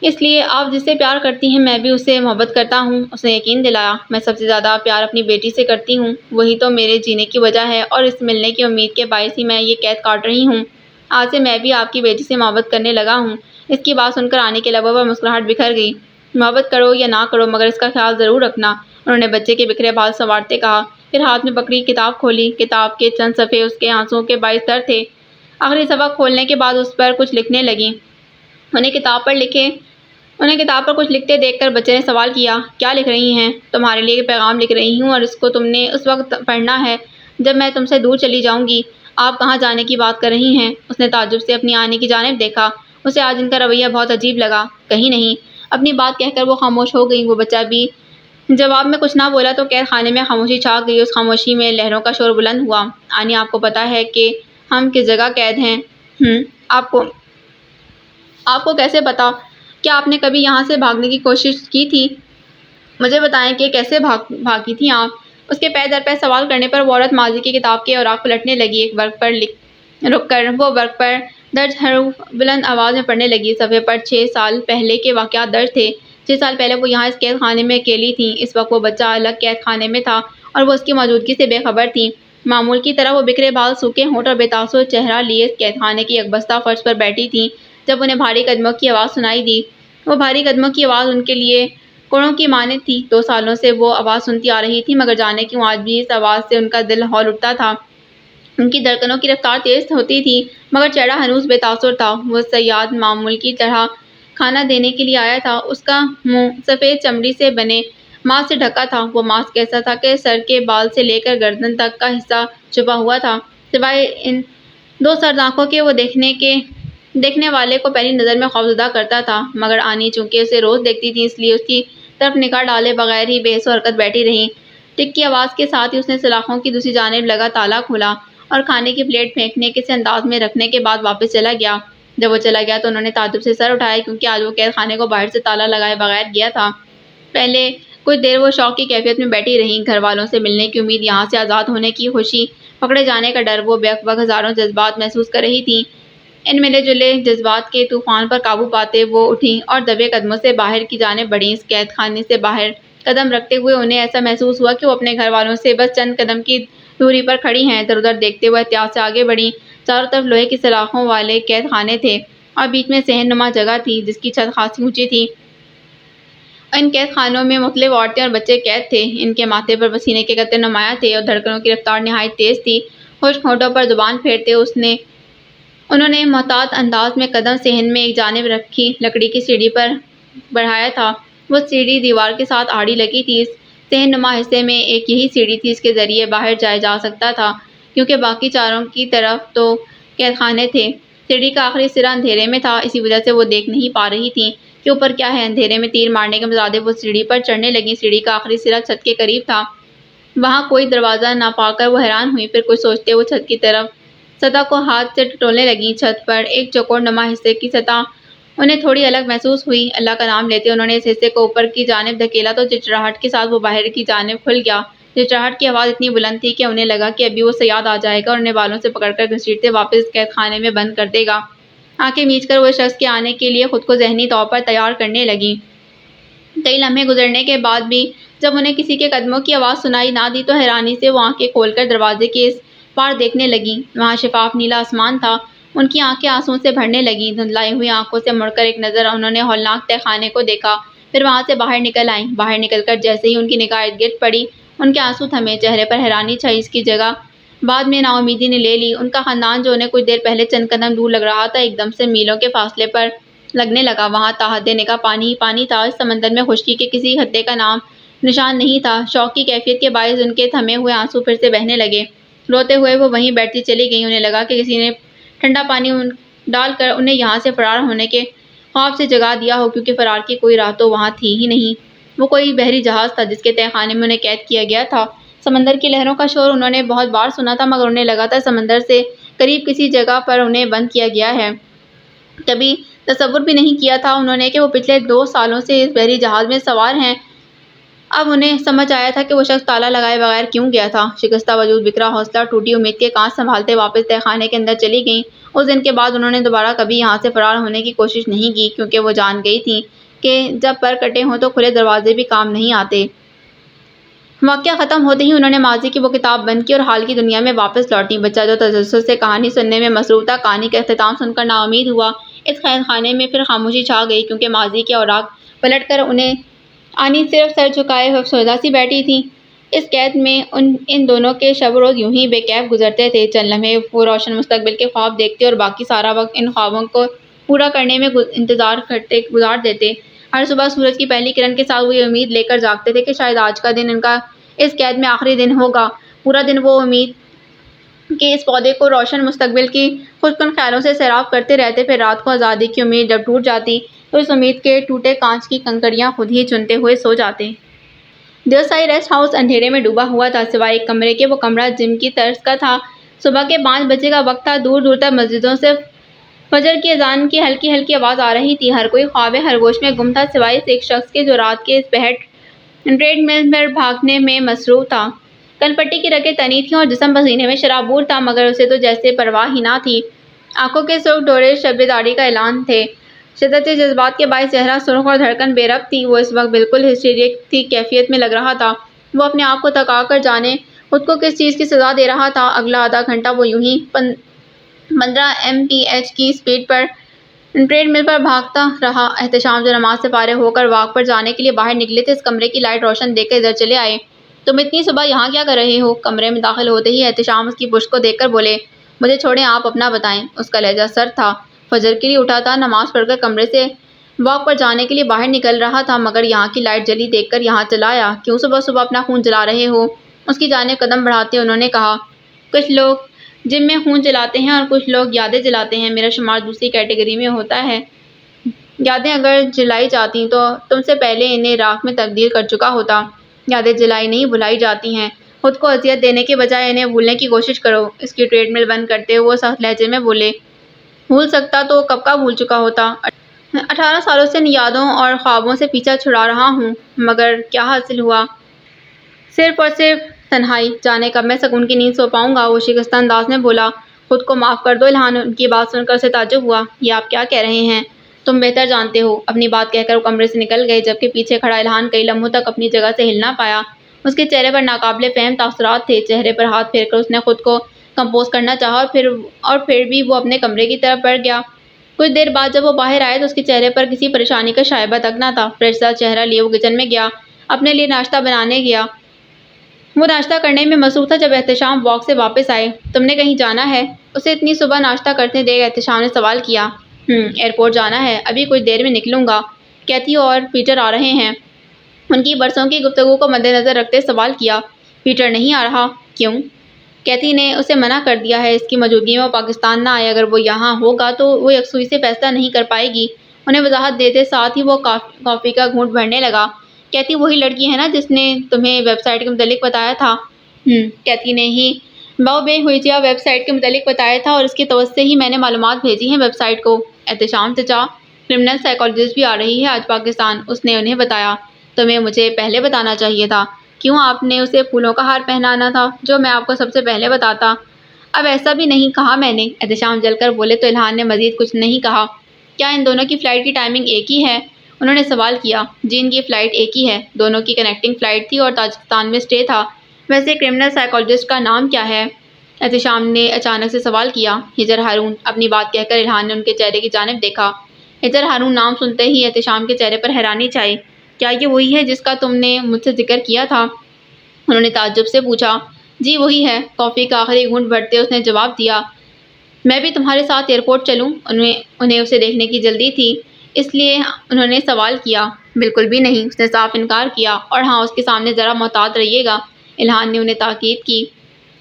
A: اس لیے آپ جس سے پیار کرتی ہیں میں بھی اس سے محبت کرتا ہوں۔ اس نے یقین دلایا، میں سب سے زیادہ پیار اپنی بیٹی سے کرتی ہوں، وہی تو میرے جینے کی وجہ ہے اور اس ملنے کی امید کے باعث ہی میں یہ قید کاٹ رہی ہوں۔ آج سے میں بھی آپ کی بیٹی سے محبت کرنے لگا ہوں۔ اس کی بات سن کر آنی کے لبوں پر مسکراہٹ بکھر گئی۔ محبت کرو یا نہ کرو مگر اس کا خیال ضرور رکھنا، انہوں نے بچے کے بکھرے بال سنوارتے کہا، پھر ہاتھ میں پکڑی کتاب کھولی۔ کتاب کے چند صفحے اس کے آنسوؤں کے باعث تر تھے۔ آخری سبق کھولنے کے بعد اس پر کچھ لکھنے لگیں۔ انہیں کتاب پر کچھ لکھتے دیکھ کر بچے نے سوال کیا، کیا لکھ رہی ہیں؟ تمہارے لیے پیغام لکھ رہی ہوں اور اس کو تم نے اس وقت پڑھنا ہے جب میں تم سے دور چلی جاؤں گی۔ آپ کہاں جانے کی بات کر رہی ہیں؟ اس نے تعجب سے اپنی آنی کی جانب دیکھا۔ اسے آج ان کا رویہ بہت عجیب لگا۔ کہیں نہیں، اپنی بات کہہ کر وہ خاموش ہو گئی۔ وہ بچہ بھی جواب میں کچھ نہ بولا تو قید خانے میں خاموشی چھا گئی۔ اس خاموشی میں لہروں کا شور بلند ہوا۔ آنی، آپ کو پتہ ہے کہ ہم کس جگہ قید ہیں؟ آپ کو کیسے پتا؟ کیا آپ نے کبھی یہاں سے بھاگنے کی کوشش کی تھی؟ مجھے بتائیں کہ کیسے بھاگی تھیں آپ؟ اس کے پے در پے سوال کرنے پر وہ عورت ماضی کی کتاب کے اوراق پلٹنے لگی۔ ایک ورق پر رک کر وہ ورق پر درج حروف بلند آواز میں پڑھنے لگی۔ صفحے پر 6 سال پہلے کے واقعات درج تھے۔ 6 سال پہلے وہ یہاں اس قید خانے میں اکیلی تھیں۔ اس وقت وہ بچہ الگ قید خانے میں تھا اور وہ اس کی موجودگی سے بے خبر تھی۔ معمول کی طرح وہ بکھرے بال، سوکھے ہونٹ اور بے تاثر چہرہ لیے اس قید خانے کی یکبستہ فرش پر بیٹھی تھیں جب انہیں بھاری قدموں کی آواز سنائی دی۔ وہ بھاری قدموں کی آواز ان کے لیے کوڑوں کی مانند تھی۔ 2 سالوں سے وہ آواز سنتی آ رہی تھی مگر جانے کیوں آج بھی اس آواز سے ان کا دل ہول اٹھتا تھا۔ ان کی دھڑکنوں کی رفتار تیز ہوتی تھی مگر چہرہ ہنوز بے تاثر تھا۔ وہ صیاد معمول کی طرح کھانا دینے کے لیے آیا تھا۔ اس کا منہ سفید چمڑی سے بنے ماسک سے ڈھکا تھا۔ وہ ماسک ایسا تھا کہ سر کے بال سے لے کر گردن تک کا حصہ چھپا ہوا تھا۔ سوائے ان 2 سرد آنکھوں کے وہ دیکھنے والے کو پہلی نظر میں خوفزدہ کرتا تھا۔ مگر آنی چونکہ اسے روز دیکھتی تھی اس لیے اس کی طرف نگاہ ڈالے بغیر ہی بے حس و حرکت بیٹھی رہی۔ ٹک کی آواز کے ساتھ ہی اس نے سلاخوں کی دوسری جانب لگا تالا کھولا اور کھانے کی پلیٹ پھینکنے کسی انداز میں رکھنے کے بعد واپس چلا گیا۔ جب وہ چلا گیا تو انہوں نے تعجب سے سر اٹھایا کیونکہ آج وہ قید خانے کو باہر سے تالا لگائے بغیر گیا تھا۔ پہلے کچھ دیر وہ شوق کی کیفیت میں بیٹھی رہیں، گھر والوں سے ملنے کی امید، یہاں سے آزاد ہونے کی خوشی، پکڑے جانے کا ڈر۔ وہ بیک وقت ہزاروں جذبات محسوس کر رہی تھیں۔ ان ملے جلے جذبات کے طوفان پر قابو پاتے وہ اٹھیں اور دبے قدموں سے باہر کی جانب بڑھیں۔ اس قید خانے سے باہر قدم رکھتے ہوئے انہیں ایسا محسوس ہوا کہ وہ اپنے گھر والوں سے بس چند قدم کی دوری پر کھڑی ہیں۔ ادھر ادھر دیکھتے ہوئے احتیاط سے آگے بڑھیں۔ چاروں طرف لوہے کی سلاخوں والے قید خانے تھے اور بیچ میں صحن نما جگہ تھی جس کی چھت خاصی اونچی تھی۔ ان قید خانوں میں مختلف عورتیں اور بچے قید تھے۔ ان کے ماتھے پر پسینے کے قطرے نمایاں تھے اور دھڑکنوں کی رفتار نہایت تیز تھی۔ خشک ہونٹوں پر زبان پھیرتے انہوں نے محتاط انداز میں قدم صحن میں ایک جانب رکھی لکڑی کی سیڑھی پر بڑھایا تھا۔ وہ سیڑھی دیوار کے ساتھ آڑی لگی تھی۔ اس صحن نما حصے میں ایک یہی سیڑھی تھی جس کے ذریعے باہر جایا جا سکتا تھا کیونکہ باقی چاروں کی طرف تو قید خانے تھے۔ سیڑھی کا آخری سرا اندھیرے میں تھا، اسی وجہ سے وہ دیکھ نہیں پا رہی تھیں کہ اوپر کیا ہے۔ اندھیرے میں تیر مارنے کے مصادف وہ سیڑھی پر چڑھنے لگیں۔ سیڑھی کا آخری سرا چھت کے قریب تھا، وہاں کوئی دروازہ نہ پا کر وہ حیران ہوئیں، پھر کچھ سوچتے وہ چھت کی طرف سطح کو ہاتھ سے ٹٹولنے لگیں۔ چھت پر ایک چوکور نما حصے کی سطح انہیں تھوڑی الگ محسوس ہوئی۔ اللہ کا نام لیتے انہوں نے اس حصے کو اوپر کی جانب دھکیلا تو چچراہٹ کے ساتھ وہ باہر کی جانب کھل گیا۔ چچراہٹ کی آواز اتنی بلند تھی کہ انہیں لگا کہ ابھی وہ صیاد آ جائے گا اور انہیں بالوں سے پکڑ کر گھسیٹتے واپس قید خانے میں بند کر دے گا۔ آنکھیں میچ کر وہ اس شخص کے آنے کے لیے خود کو ذہنی طور پر تیار کرنے لگیں۔ کئی لمحے گزرنے کے بعد بھی جب انہیں کسی کے قدموں کی آواز سنائی نہ دی تو حیرانی سے وہ آنکھیں کھول کر دروازے کے اس پار دیکھنے لگیں۔ وہاں شفاف نیلا آسمان تھا۔ ان کی آنکھیں آنسوؤں سے بھرنے لگیں۔ دھندلائی ہوئی آنکھوں سے مڑ کر ایک نظر انہوں نے ہولناک تہہ خانے کو دیکھا، پھر وہاں سے باہر نکل آئیں۔ باہر نکل کر جیسے ہی ان کی نگاہ ارد گرد پڑی، ان کے آنسو تھمے، چہرے پر حیرانی چھائی۔ اس کی جگہ بعد میں نا امیدی نے لے لی۔ ان کا خاندان جو انہیں کچھ دیر پہلے چند قدم دور لگ رہا تھا ایک دم سے میلوں کے فاصلے پر لگنے لگا۔ وہاں تا حد نگاہ پانی ہی پانی تھا۔ اس سمندر میں خشکی کے کسی خطے کا نام نشان نہیں تھا۔ شوق کی کیفیت کے باعث ان کے تھمے ہوئے آنسو پھر سے بہنے لگے۔ روتے ہوئے وہ وہیں بیٹھتی چلی گئیں۔ انہیں لگا کہ کسی نے ٹھنڈا پانی ڈال کر انہیں یہاں سے فرار ہونے کے خواب سے جگا دیا ہو، کیونکہ فرار کی کوئی راہ تو وہاں تھی ہی نہیں۔ وہ کوئی بحری جہاز تھا جس کے تہہ خانے میں انہیں قید کیا گیا تھا۔ سمندر کی لہروں کا شور انہوں نے بہت بار سنا تھا، مگر انہیں لگا تھا سمندر سے قریب کسی جگہ پر انہیں بند کیا گیا ہے۔ کبھی تصور بھی نہیں کیا تھا انہوں نے کہ وہ پچھلے 2 سالوں سے اس بحری جہاز میں سوار ہیں۔ اب انہیں سمجھ آیا تھا کہ وہ شخص تالا لگائے بغیر کیوں گیا تھا۔ شکستہ وجود، بکھرا حوصلہ، ٹوٹی امید کے کانچ سنبھالتے واپس تہہ خانے کے اندر چلی گئیں۔ اس دن کے بعد انہوں نے دوبارہ کبھی یہاں سے فرار ہونے کی کوشش نہیں کی، کیونکہ وہ جان گئی تھیں کہ جب پر کٹے ہوں تو کھلے دروازے بھی کام نہیں آتے۔ واقعہ ختم ہوتے ہی انہوں نے ماضی کی وہ کتاب بند کی اور حال کی دنیا میں واپس لوٹیں۔ بچہ جو تجسس سے کہانی سننے میں مصروف تھا، کہانی کا اختتام سن کر نا امید ہوا۔ اس قید خانے میں پھر خاموشی چھا گئی، کیونکہ ماضی کے اوراق پلٹ کر انہیں آنی صرف سر جھکائے افسردہ سی بیٹھی تھی۔ اس قید میں ان دونوں کے شب و روز یوں ہی بے کیف گزرتے تھے۔ چند لمحے وہ روشن مستقبل کے خواب دیکھتے اور باقی سارا وقت ان خوابوں کو پورا کرنے میں انتظار کرتے گزار دیتے۔ ہر صبح سورج کی پہلی کرن کے ساتھ وہ یہ امید لے کر جاگتے تھے کہ شاید آج کا دن ان کا اس قید میں آخری دن ہوگا۔ پورا دن وہ امید کے اس پودے کو روشن مستقبل کی خوش کن خیالوں سے سیراب کرتے رہتے۔ پھر رات کو آزادی کی امید جب ٹوٹ جاتی تو اس امید کے ٹوٹے کانچ کی کنکریاں خود ہی چنتے ہوئے سو جاتے۔ دیوسائی ریسٹ ہاؤس اندھیرے میں ڈوبا ہوا تھا، سوائے ایک کمرے کے۔ وہ کمرہ جم کی طرز کا تھا۔ صبح کے 5 بجے کا وقت تھا۔ دور دور تک مسجدوں سے فجر کی اذان کی ہلکی ہلکی آواز آ رہی تھی۔ ہر کوئی خواب خرگوش میں گم تھا، سوائے اس ایک شخص کے جو رات کے اس پہر ٹریڈ مل پر بھاگنے میں مصروف تھا۔ کن پٹی کی رگیں تنی تھیں اور جسم پسینے میں شرابور تھا، مگر اسے تو جیسے پرواہ ہی نہ تھی۔ آنکھوں کے سرخ ڈورے شب بیداری کا اعلان تھے۔ شدت جذبات کے باعث چہرہ سرخ اور دھڑکن بے ربط تھی۔ وہ اس وقت بالکل ہسٹیریک سی کیفیت میں لگ رہا تھا۔ وہ اپنے آپ کو تھکا کر جانے خود کو کس چیز کی سزا دے رہا تھا۔ اگلا آدھا گھنٹہ وہ یوں ہی 15 mph کی سپیڈ پر ٹریڈ مل پر بھاگتا رہا۔ احتشام جو نماز سے فارغ ہو کر واک پر جانے کے لیے باہر نکلے تھے، اس کمرے کی لائٹ روشن دیکھ کر ادھر چلے آئے۔ تم اتنی صبح یہاں کیا کر رہے ہو؟ کمرے میں داخل ہوتے ہی احتشام اس کی پشت کو دیکھ کر بولے، مجھے چھوڑیں، آپ اپنا بتائیں۔ اس کا لہجہ سرد تھا۔ فجر کے لیے اٹھا تھا، نماز پڑھ کر کمرے سے واک پر جانے کے لیے باہر نکل رہا تھا، مگر یہاں کی لائٹ جلی دیکھ کر یہاں چلا آیا۔ کیوں صبح صبح اپنا خون جلا رہے ہو؟ اس کی جانب قدم بڑھاتے انہوں نے کہا، کچھ لوگ جم میں خون جلاتے ہیں اور کچھ لوگ یادیں جلاتے ہیں۔ میرا شمار دوسری کیٹیگری میں ہوتا ہے۔ یادیں اگر جلائی جاتی تو تم سے پہلے انہیں راکھ میں تبدیل کر چکا ہوتا۔ یادیں جلائی نہیں، بھلائی جاتی ہیں۔ خود کو اذیت دینے کے بجائے انہیں بھولنے کی کوشش کرو۔ اس کی ٹریڈ مل بند کرتے ہوئے وہ سخت لہجے میں بولے، بھول سکتا تو کب کا بھول چکا ہوتا۔ 18 سالوں سے ان یادوں اور خوابوں سے پیچھا چھڑا رہا ہوں، مگر کیا حاصل ہوا؟ صرف اور صرف تنہائی۔ جانے کب میں سکون کی نیند سو پاؤں گا؟ وہ شکستہ انداز میں بولا۔ خود کو معاف کر دو الہان۔ ان کی بات سن کر اسے تعجب ہوا۔ یہ آپ کیا کہہ رہے ہیں؟ تم بہتر جانتے ہو۔ اپنی بات کہہ کر وہ کمرے سے نکل گئے، جبکہ پیچھے کھڑا الہان کئی لمحوں تک اپنی جگہ سے ہل نہ پایا۔ اس کے چہرے پر ناقابل فہم تاثرات تھے۔ چہرے پر ہاتھ پھیر کر اس نے خود کو کمپوز کرنا چاہا اور پھر بھی وہ اپنے کمرے کی طرف بڑھ گیا۔ کچھ دیر بعد جب وہ باہر آئے تو اس کے چہرے پر کسی پریشانی کا شائبہ تک نہ تھا۔ فریش سا چہرہ لیے وہ کچن میں گیا، اپنے لیے ناشتہ بنانے گیا۔ وہ ناشتہ کرنے میں مصروف تھا جب احتشام واک سے واپس آئے۔ تم نے کہیں جانا ہے؟ اسے اتنی صبح ناشتہ کرتے دیکھ احتشام نے سوال کیا۔ ایئرپورٹ جانا ہے، ابھی کچھ دیر میں نکلوں گا۔ کیتھی اور پیٹر آ رہے ہیں؟ ان کی برسوں کی گفتگو کو مد نظر رکھتے سوال کیا۔ پیٹر نہیں آ رہا؟ کیوں؟ کیتھی نے اسے منع کر دیا ہے، اس کی موجودگی میں وہ پاکستان نہ آئے۔ اگر وہ یہاں ہوگا تو وہ یکسوئی سے فیصلہ نہیں کر پائے گی۔ انہیں وضاحت دیتے ساتھ ہی وہ کافی کا گھونٹ بھرنے لگا۔ کیتھی وہی لڑکی ہے نا جس نے تمہیں ویب سائٹ کے متعلق بتایا تھا؟ کیتھی نے ہی باؤ بے ہوئیجیا ویب سائٹ کے متعلق بتایا تھا، اور اس کی توسط سے ہی میں نے معلومات بھیجی ہیں ویب سائٹ کو۔ احتشام چچا، کرمنل سائیکالوجسٹ بھی آ رہی ہے آج پاکستان، اس نے انہیں بتایا۔ تمہیں مجھے پہلے بتانا چاہیے تھا۔ کیوں؟ آپ نے اسے پھولوں کا ہار پہنانا تھا، جو میں آپ کو سب سے پہلے بتاتا۔ اب ایسا بھی نہیں کہا میں نے، احتشام جل کر بولے تو الہان نے مزید کچھ نہیں کہا۔ کیا ان دونوں کی فلائٹ کی ٹائمنگ ایک ہی ہے؟ انہوں نے سوال کیا۔ جی ان کی فلائٹ ایک ہی ہے، دونوں کی کنیکٹنگ فلائٹ تھی اور تاجکستان میں اسٹے تھا۔ ویسے کرمنل سائیکالوجسٹ کا نام کیا ہے؟ احتشام نے اچانک سے سوال کیا۔ ہجر ہارون۔ اپنی بات کہہ کر الہان نے ان کے چہرے کی جانب دیکھا۔ ہجر ہارون نام سنتے ہی احتشام کے چہرے پر حیرانی چھائی۔ کیا یہ وہی ہے جس کا تم نے مجھ سے ذکر کیا تھا؟ انہوں نے تعجب سے پوچھا۔ جی وہی ہے، کافی کا آخری گھونٹ بھرتے اس نے جواب دیا۔ میں بھی تمہارے ساتھ ایئرپورٹ چلوں؟ انہیں اسے دیکھنے کی جلدی تھی، اس لیے انہوں نے سوال کیا۔ بالکل بھی نہیں، اس نے صاف انکار کیا۔ اور ہاں، اس کے سامنے ذرا محتاط رہیے گا، الہان نے انہیں تاکید کی۔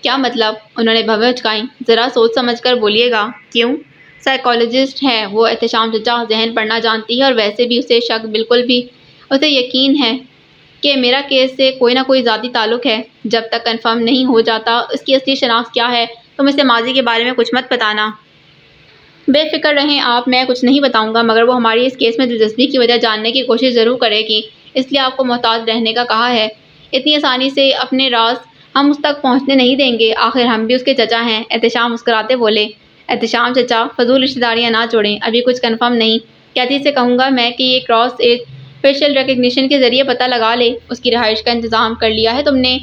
A: کیا مطلب؟ انہوں نے بھویں اچکائیں۔ ذرا سوچ سمجھ کر بولیے گا۔ کیوں؟ سائیکالوجسٹ ہے وہ، احتشام چچا ذہن پڑھنا جانتی ہے، اور ویسے بھی اسے شک بالکل بھی، اسے یقین ہے کہ میرا کیس سے کوئی نہ کوئی ذاتی تعلق ہے۔ جب تک کنفرم نہیں ہو جاتا اس کی اصلی شناخت کیا ہے، تم اسے ماضی کے بارے میں کچھ مت بتانا۔ بے فکر رہیں آپ، میں کچھ نہیں بتاؤں گا، مگر وہ ہماری اس کیس میں دلچسپی کی وجہ جاننے کی کوشش ضرور کرے گی، اس لیے آپ کو محتاط رہنے کا کہا ہے۔ اتنی آسانی سے اپنے راز ہم اس تک پہنچنے نہیں دیں گے، آخر ہم بھی اس کے چچا ہیں، احتشام مسکراتے بولے۔ احتشام چچا، فضول رشتہ داریاں نہ جوڑیں، ابھی کچھ کنفرم نہیں۔ کیتھی سے کہوں گا میں کہ یہ کراس ایج فیشل ریکگنیشن کے ذریعے پتہ لگا لے۔ اس کی رہائش کا انتظام کر لیا ہے تم نے؟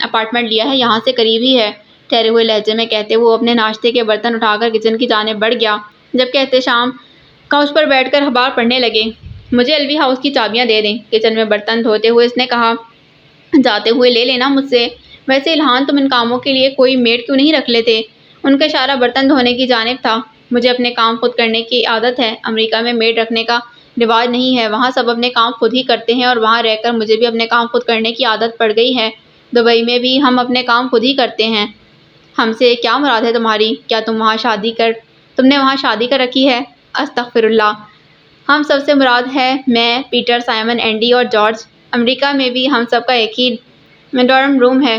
A: اپارٹمنٹ لیا ہے، یہاں سے قریب ہی ہے، ٹھہرے ہوئے لہجے میں کہتے وہ اپنے ناشتے کے برتن اٹھا کر کچن کی جانب بڑھ گیا، جبکہ احتشام کاؤچ پر بیٹھ کر اخبار پڑھنے لگے۔ مجھے ایل وی ہاؤس کی چابیاں دے دیں، کچن میں برتن دھوتے ہوئے اس نے کہا۔ جاتے ہوئے لے لینا مجھ سے۔ ویسے الہان تم ان کاموں کے لیے کوئی میڈ کیوں نہیں رکھ لیتے؟ ان کا اشارہ برتن دھونے کی جانب تھا۔ مجھے اپنے کام خود کرنے کی عادت ہے، امریکہ میں میڈ رکھنے کا رواج نہیں ہے، وہاں سب اپنے کام خود ہی کرتے ہیں، اور وہاں رہ کر مجھے بھی اپنے کام خود کرنے کی عادت پڑ گئی ہے۔ دبئی میں بھی ہم اپنے کام خود ہی کرتے ہیں۔ ہم سے کیا مراد ہے تمہاری؟ کیا تم نے وہاں شادی کر رکھی ہے؟ استغفر اللہ، ہم سب سے مراد ہے میں، پیٹر، سائمن، اینڈی اور جارج۔ امریکہ میں بھی ہم سب کا ایک ہی ڈارم روم ہے،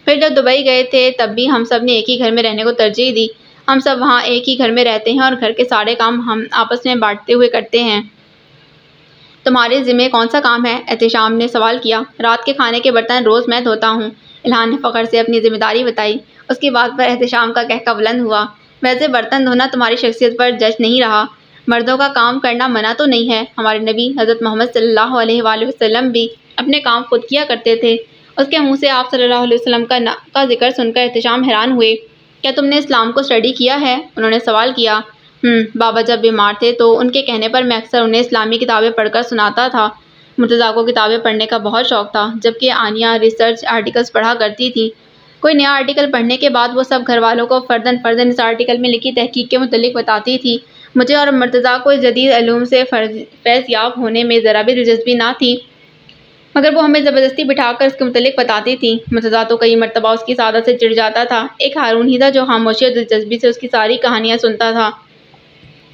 A: پھر جب دبئی گئے تھے تب بھی ہم سب نے ایک ہی گھر میں رہنے کو ترجیح دی۔ ہم سب وہاں ایک ہی گھر میں رہتے ہیں اور گھر کے سارے کام ہم آپس میں بانٹتے ہوئے کرتے ہیں۔ تمہارے ذمے کون سا کام ہے؟ احتشام نے سوال کیا۔ رات کے کھانے کے برتن روز میں دھوتا ہوں، الہان نے فخر سے اپنی ذمہ داری بتائی۔ اس کی بات پر احتشام کا قہقہ بلند ہوا۔ ویسے برتن دھونا تمہاری شخصیت پر جچ نہیں رہا، مردوں کا کام کرنا منع تو نہیں ہے، ہمارے نبی حضرت محمد صلی اللہ علیہ وآلہ وسلم بھی اپنے کام خود کیا کرتے تھے۔ اس کے منہ سے آپ صلی اللہ علیہ وسلم کا ذکر سن کر احتشام حیران ہوئے۔ کیا تم نے اسلام کو اسٹڈی کیا ہے؟ انہوں نے سوال کیا۔ بابا جب بیمار تھے تو ان کے کہنے پر میں اکثر انہیں اسلامی کتابیں پڑھ کر سناتا تھا۔ مرتضیٰ کو کتابیں پڑھنے کا بہت شوق تھا، جبکہ آنیہ ریسرچ آرٹیکلز پڑھا کرتی تھی۔ کوئی نیا آرٹیکل پڑھنے کے بعد وہ سب گھر والوں کو فرداً اس آرٹیکل میں لکھی تحقیق کے متعلق بتاتی تھی۔ مجھے اور مرتضیٰ کو اس جدید علوم سے فیض یاب ہونے میں ذرا بھی دلچسپی نہ تھی، مگر وہ ہمیں زبردستی بٹھا کر اس کے متعلق بتاتی تھی۔ مرتضیٰ تو کئی مرتبہ اس کی سعادت سے چڑ جاتا تھا، ایک ہارون ہی تھا جو خاموشی اور دلچسپی سے اس کی ساری کہانیاں سنتا تھا۔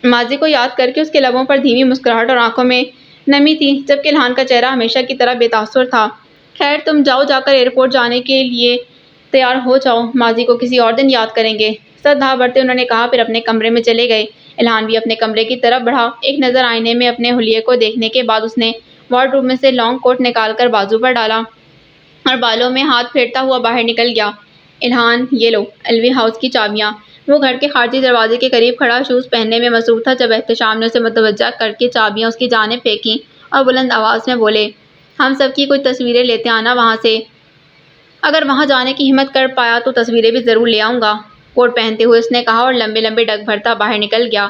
A: ماضی کو یاد کر کے اس کے لبوں پر دھیمی مسکراہٹ اور آنکھوں میں نمی تھی، جبکہ الہان کا چہرہ ہمیشہ کی طرح بے تاثر تھا۔ خیر تم جا کر ایئرپورٹ جانے کے لیے تیار ہو جاؤ، ماضی کو کسی اور دن یاد کریں گے، سر دھا بڑھتے انہوں نے کہا، پھر اپنے کمرے میں چلے گئے۔ الہان بھی اپنے کمرے کی طرف بڑھا۔ ایک نظر آئینے میں اپنے حلیے کو دیکھنے کے بعد اس نے وارڈروب میں سے لانگ کوٹ نکال کر بازو پر ڈالا اور بالوں میں ہاتھ پھیرتا ہوا باہر نکل گیا۔ الہان یہ لو ایل وی ہاؤس کی چابیاں۔ وہ گھر کے خارجی دروازے کے قریب کھڑا شوز پہننے میں مصروف تھا جب احتشام نے اسے متوجہ کر کے چابیاں اس کی جانب پھینکیں اور بلند آواز میں بولے، ہم سب کی کچھ تصویریں لیتے آنا وہاں سے، اگر وہاں جانے کی ہمت کر پایا تو تصویریں بھی ضرور لے آؤں گا، کوٹ پہنتے ہوئے اس نے کہا اور لمبے لمبے ڈگ بھرتا باہر نکل گیا۔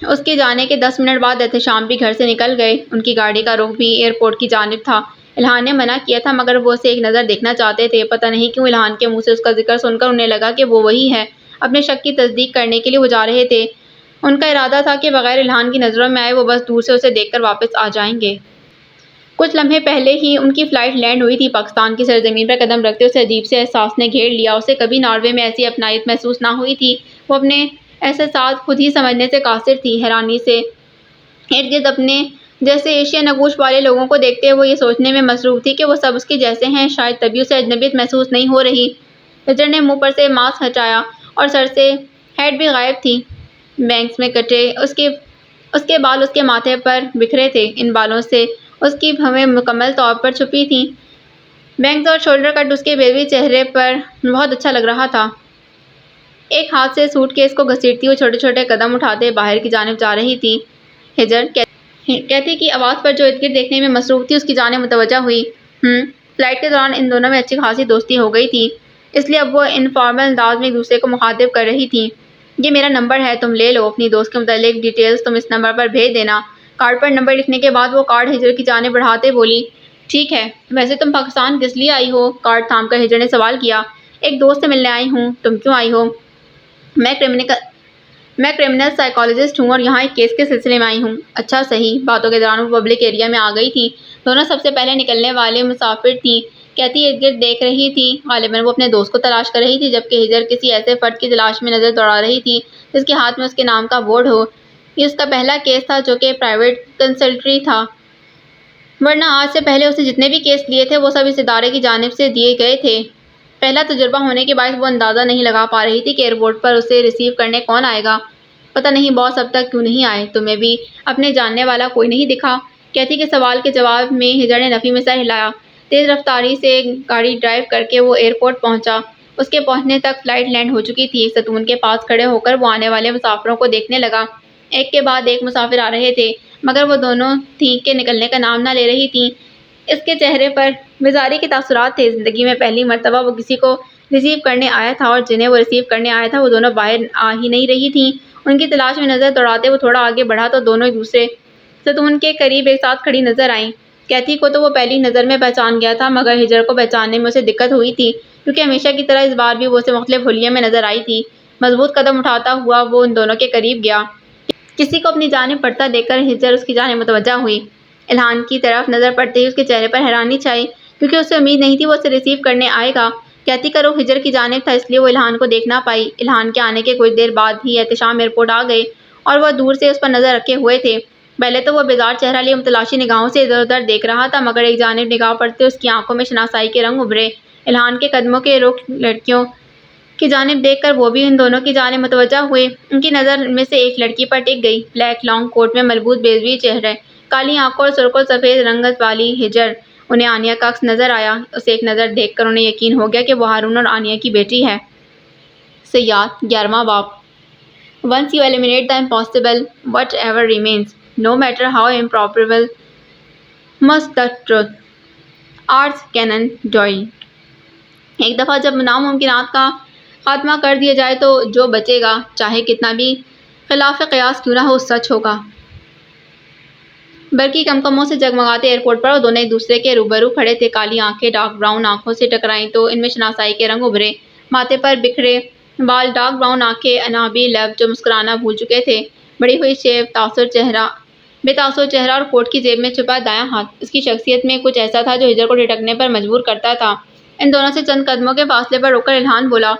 A: اس کے جانے کے 10 منٹ بعد احتشام بھی گھر سے نکل گئے۔ ان کی گاڑی کا رخ بھی ایئرپورٹ کی جانب تھا۔ الہان نے منع کیا تھا مگر وہ اسے ایک نظر دیکھنا چاہتے تھے۔ پتہ نہیں کیوں الہان کے منہ سے اس کا ذکر سن کر انہیں لگا کہ وہ وہی ہے۔ اپنے شک کی تصدیق کرنے کے لیے وہ جا رہے تھے۔ ان کا ارادہ تھا کہ بغیر الہان کی نظروں میں آئے وہ بس دور سے اسے دیکھ کر واپس آ جائیں گے۔ کچھ لمحے پہلے ہی ان کی فلائٹ لینڈ ہوئی تھی۔ پاکستان کی سرزمین پر قدم رکھتے اسے عجیب سے احساس نے گھیر لیا۔ اسے کبھی ناروے میں ایسی اپنائیت محسوس نہ ہوئی تھی۔ وہ اپنے احساسات خود ہی سمجھنے سے قاصر تھی۔ حیرانی سے ارد گرد اپنے جیسے ایشین نگوش والے لوگوں کو دیکھتے وہ یہ سوچنے میں مصروف تھی کہ وہ سب اس کے جیسے ہیں، شاید تبھی اسے اجنبیت محسوس نہیں ہو رہی۔ ہجر نے منہ پر سے ماسک ہٹایا اور سر سے ہیٹ بھی غائب تھی۔ بینگز میں کٹے اس کے بال اس کے ماتھے پر بکھرے تھے، ان بالوں سے اس کی بھویں مکمل طور پر چھپی تھیں۔ بینگز اور شولڈر کٹ اس کے بیبی چہرے پر بہت اچھا لگ رہا تھا۔ ایک ہاتھ سے سوٹ کیس کو گھسیٹتی ہوئے چھوٹے چھوٹے قدم اٹھاتے باہر کی جانب جا رہی تھی۔ کیتھی کی آواز پر جو ارد گرد دیکھنے میں مصروف تھی اس کی جانب متوجہ ہوئی۔ فلائٹ کے دوران ان دونوں میں اچھی خاصی دوستی ہو گئی تھی، اس لیے اب وہ انفارمل انداز میں ایک دوسرے کو مخاطب کر رہی تھیں۔ یہ میرا نمبر ہے، تم لے لو، اپنی دوست کے متعلق ڈیٹیلز تم اس نمبر پر بھیج دینا۔ کارڈ پر نمبر لکھنے کے بعد وہ کارڈ ہجر کی جانب بڑھاتے بولی، ٹھیک ہے، ویسے تم پاکستان کس لیے آئی ہو؟ کارڈ تھام کر ہجر نے سوال کیا۔ ایک دوست سے ملنے آئی ہوں، تم کیوں آئی ہو؟ میں کرمنل سائیکالوجسٹ ہوں اور یہاں ایک کیس کے سلسلے میں آئی ہوں۔ اچھا صحیح۔ باتوں کے دوران وہ پبلک ایریا میں آ گئی تھیں۔ دونوں سب سے پہلے نکلنے والے مسافر تھیں۔ کیتھی ارد گرد دیکھ رہی تھی، غالباً وہ اپنے دوست کو تلاش کر رہی تھی، جبکہ ہجر کسی ایسے فرد کی تلاش میں نظر دوڑا رہی تھی جس کے ہاتھ میں اس کے نام کا بورڈ ہو۔ یہ اس کا پہلا کیس تھا جو کہ پرائیویٹ کنسلٹری تھا، ورنہ آج سے پہلے اس نے جتنے بھی کیس لیے تھے وہ سب اس ادارے کی جانب سے دیے گئے تھے۔ پہلا تجربہ ہونے کے باعث وہ اندازہ نہیں لگا پا رہی تھی کہ ایئرپورٹ پر اسے ریسیو کرنے کون آئے گا۔ پتہ نہیں باس اب تک کیوں نہیں آئے؟ تمہیں بھی اپنے جاننے والا کوئی نہیں دکھا؟ کیتھی کے سوال کے جواب میں ہجر نے نفی میں سر ہلایا۔ تیز رفتاری سے گاڑی ڈرائیو کر کے وہ ایئرپورٹ پہنچا۔ اس کے پہنچنے تک فلائٹ لینڈ ہو چکی تھی۔ ستون کے پاس کھڑے ہو کر وہ آنے والے مسافروں کو دیکھنے لگا۔ ایک کے بعد ایک مسافر آ رہے تھے، مگر وہ دونوں تھیں کہ نکلنے کا نام نہ لے رہی تھیں۔ اس کے چہرے پر بیزاری کے تاثرات تھے۔ زندگی میں پہلی مرتبہ وہ کسی کو ریسیو کرنے آیا تھا اور جنہیں وہ ریسیو کرنے آیا تھا وہ دونوں باہر آ ہی نہیں رہی تھیں۔ ان کی تلاش میں نظر دوڑاتے وہ تھوڑا آگے بڑھا تو دونوں ایک دوسرے ستون کے قریب ایک ساتھ کھڑی نظر آئیں۔ کیتھی کو تو وہ پہلی نظر میں پہچان گیا تھا، مگر ہجر کو پہچاننے میں اسے دقت ہوئی تھی، کیونکہ ہمیشہ کی طرح اس بار بھی وہ اسے مختلف حلیے میں نظر آئی تھی۔ مضبوط قدم اٹھاتا ہوا وہ ان دونوں کے قریب گیا۔ کسی کو اپنی جانب بڑھتا دیکھ کر ہجر اس کی جانب متوجہ ہوئی۔ الہان کی طرف نظر پڑتے ہی اس کے چہرے پر حیرانی چھائی، کیونکہ اسے امید نہیں تھی وہ اسے ریسیو کرنے آئے گا۔ کیتھی کا رخ ہجر کی جانب تھا، اس لیے وہ الہان کو دیکھ نہ پائی۔ الہان کے آنے کے کچھ دیر بعد ہی احتشام ایئرپورٹ آ گئے اور وہ دور سے اس پر نظر رکھے ہوئے تھے۔ پہلے تو وہ بیزار چہرہ لیے متلاشی نگاہوں سے ادھر ادھر دیکھ رہا تھا، مگر ایک جانب نگاہ پڑتے اس کی آنکھوں میں شناسائی کے رنگ ابھرے۔ الہان کے قدموں کے رخ لڑکیوں کی جانب دیکھ کر وہ بھی ان دونوں کی جانب متوجہ ہوئے۔ ان کی نظر ان میں سے ایک لڑکی پر ٹک گئی۔ بلیک لانگ کوٹ میں ملبوس بیضوی چہرہ، کالی آنکھوں اور سرخ و سفید رنگت والی ہجر۔ انہیں آنیہ کا عکس نظر آیا۔ اسے ایک نظر دیکھ کر انہیں یقین ہو گیا کہ وہ ہارون اور آنیہ کی بیٹی ہے۔ صیاد 11واں باب۔ Once you eliminate the impossible, whatever remains, no matter how improbable, must the truth. Arthur Conan Doyle. ایک دفعہ جب ناممکنات کا خاتمہ کر دیا جائے تو جو بچے گا، چاہے کتنا بھی خلاف قیاس کیوں نہ ہو، سچ ہوگا۔ برقی کمکموں سے جگمگاتے ایئرپورٹ پر وہ دونوں ایک دوسرے کے روبرو کھڑے تھے۔ کالی آنکھیں ڈارک براؤن آنکھوں سے ٹکرائیں تو ان میں شناسائی کے رنگ ابھرے۔ ماتھے پر بکھرے بال، ڈارک براؤن آنکھیں، انابی لب جو مسکرانا بھول چکے تھے، بڑی ہوئی شیو، بے تاثر چہرہ اور کوٹ کی جیب میں چھپا دایاں ہاتھ۔ اس کی شخصیت میں کچھ ایسا تھا جو ہجر کو ٹھٹکنے پر مجبور کرتا تھا۔ ان دونوں سے چند قدموں کے فاصلے پر رک کر الہان بولا،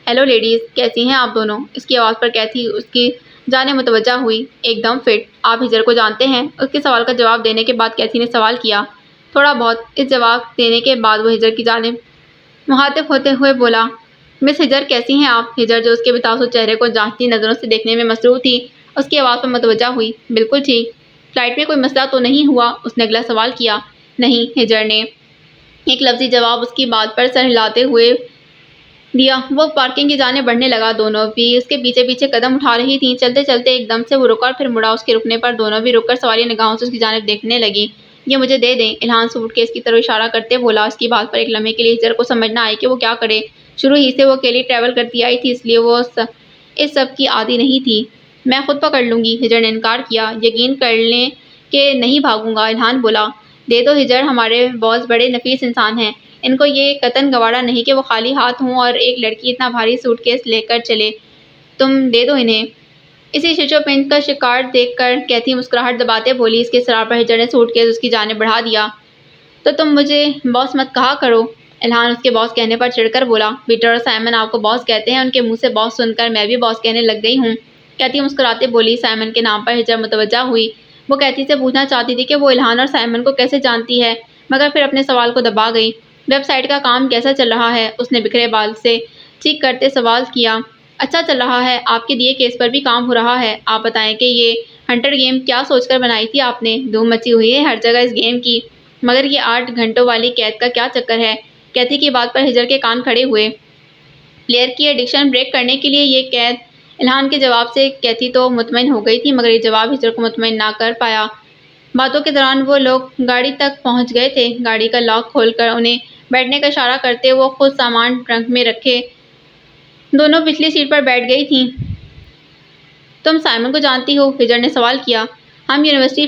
A: ہیلو لیڈیز، کیسی ہیں آپ دونوں؟ اس کی آواز پر کیتھی اس کی جانب متوجہ ہوئی۔ ایک دم فٹ۔ آپ ہجر کو جانتے ہیں؟ اس کے سوال کا جواب دینے کے بعد کیتھی نے سوال کیا۔ تھوڑا بہت۔ اس جواب دینے کے بعد وہ ہجر کی جانب مخاطب ہوتے ہوئے بولا، مس ہجر کیسی ہیں آپ؟ ہجر جو اس کے بے تاثر چہرے کو جانچتی نظروں سے دیکھنے میں مصروف تھی، اس کی آواز پر متوجہ ہوئی۔ بالکل ٹھیک۔ فلائٹ میں کوئی مسئلہ تو نہیں ہوا؟ اس نے اگلا سوال کیا۔ نہیں، ہجر نے ایک لفظی جواب اس کی بات پر سر ہلاتے ہوئے دیا۔ وہ پارکنگ کی جانب بڑھنے لگا۔ دونوں بھی اس کے پیچھے پیچھے قدم اٹھا رہی تھیں۔ چلتے چلتے ایک دم سے وہ رکا اور پھر مڑا۔ اس کے رکنے پر دونوں بھی رک کر سوالیہ نگاہوں سے اس کی جانب دیکھنے لگیں۔ یہ مجھے دے دیں، الہان سوٹ کیس کی طرف اشارہ کرتے بولا۔ اس کی بات پر ایک لمحے کے لیے ہجر کو سمجھ نہ آئی کہ وہ کیا کرے۔ شروع ہی سے وہ اکیلی ٹریول کرتی آئی تھی، اس لیے وہ اس سب کی عادی نہیں تھی۔ میں خود پکڑ لوں گی، ہجر نے انکار کیا۔ یقین کر لیں کہ نہیں بھاگوں گا، الہان بولا۔ دے دو ہجر، ہمارے باس بڑے نفیس انسان ہیں، ان کو یہ قطعاً گوارا نہیں کہ وہ خالی ہاتھ ہوں اور ایک لڑکی اتنا بھاری سوٹ کیس لے کر چلے۔ تم دے دو انہیں۔ اسی شش و پنج کا شکار دیکھ کر کیتھی مسکراہٹ دباتے بولی۔ اس کے اصرار پر ہجر نے سوٹ کیس اس کی جانب بڑھا دیا۔ تو تم مجھے باس مت کہا کرو، الہان اس کے باس کہنے پر چڑھ کر بولا۔ پیٹر اور سائمن آپ کو باس کہتے ہیں، ان کے منہ سے باس سن کر میں بھی باس کہنے لگ گئی ہوں، کیتھی مسکراتے بولی۔ سائمن کے نام پر ہجر متوجہ ہوئی۔ وہ کیتھی سے پوچھنا چاہتی تھی کہ وہ الہان اور سائمن کو کیسے جانتی ہے، مگر پھر اپنے سوال کو دبا گئی۔ ویب سائٹ کا کام کیسا چل رہا ہے؟ اس نے بکھرے بال سے ٹھیک کرتے سوال کیا۔ اچھا چل رہا ہے، آپ کے دیے کیس پر بھی کام ہو رہا ہے۔ آپ بتائیں کہ یہ ہنٹر گیم کیا سوچ کر بنائی تھی آپ نے؟ دھوم مچی ہوئی ہے ہر جگہ اس گیم کی، مگر یہ 8 گھنٹوں والی قید کا کیا چکر ہے؟ کیتھی کی بات پر ہجر کے کان کھڑے ہوئے۔ پلیئر کی ایڈکشن بریک کرنے کے لیے یہ قید، الہان کے جواب سے کیتھی تو مطمئن ہو گئی تھی، مگر یہ جواب ہجر کو مطمئن نہ کر پایا۔ باتوں کے دوران وہ لوگ گاڑی تک پہنچ گئے تھے۔ گاڑی کا لاک کھول کر انہیں بیٹھنے کا اشارہ کرتے وہ خود سامان ٹرنک میں رکھے دونوں پچھلی سیٹ پر بیٹھ گئی تھیں۔ تم سائمن کو جانتی ہو؟ ہجر نے سوال کیا۔ ہم یونیورسٹی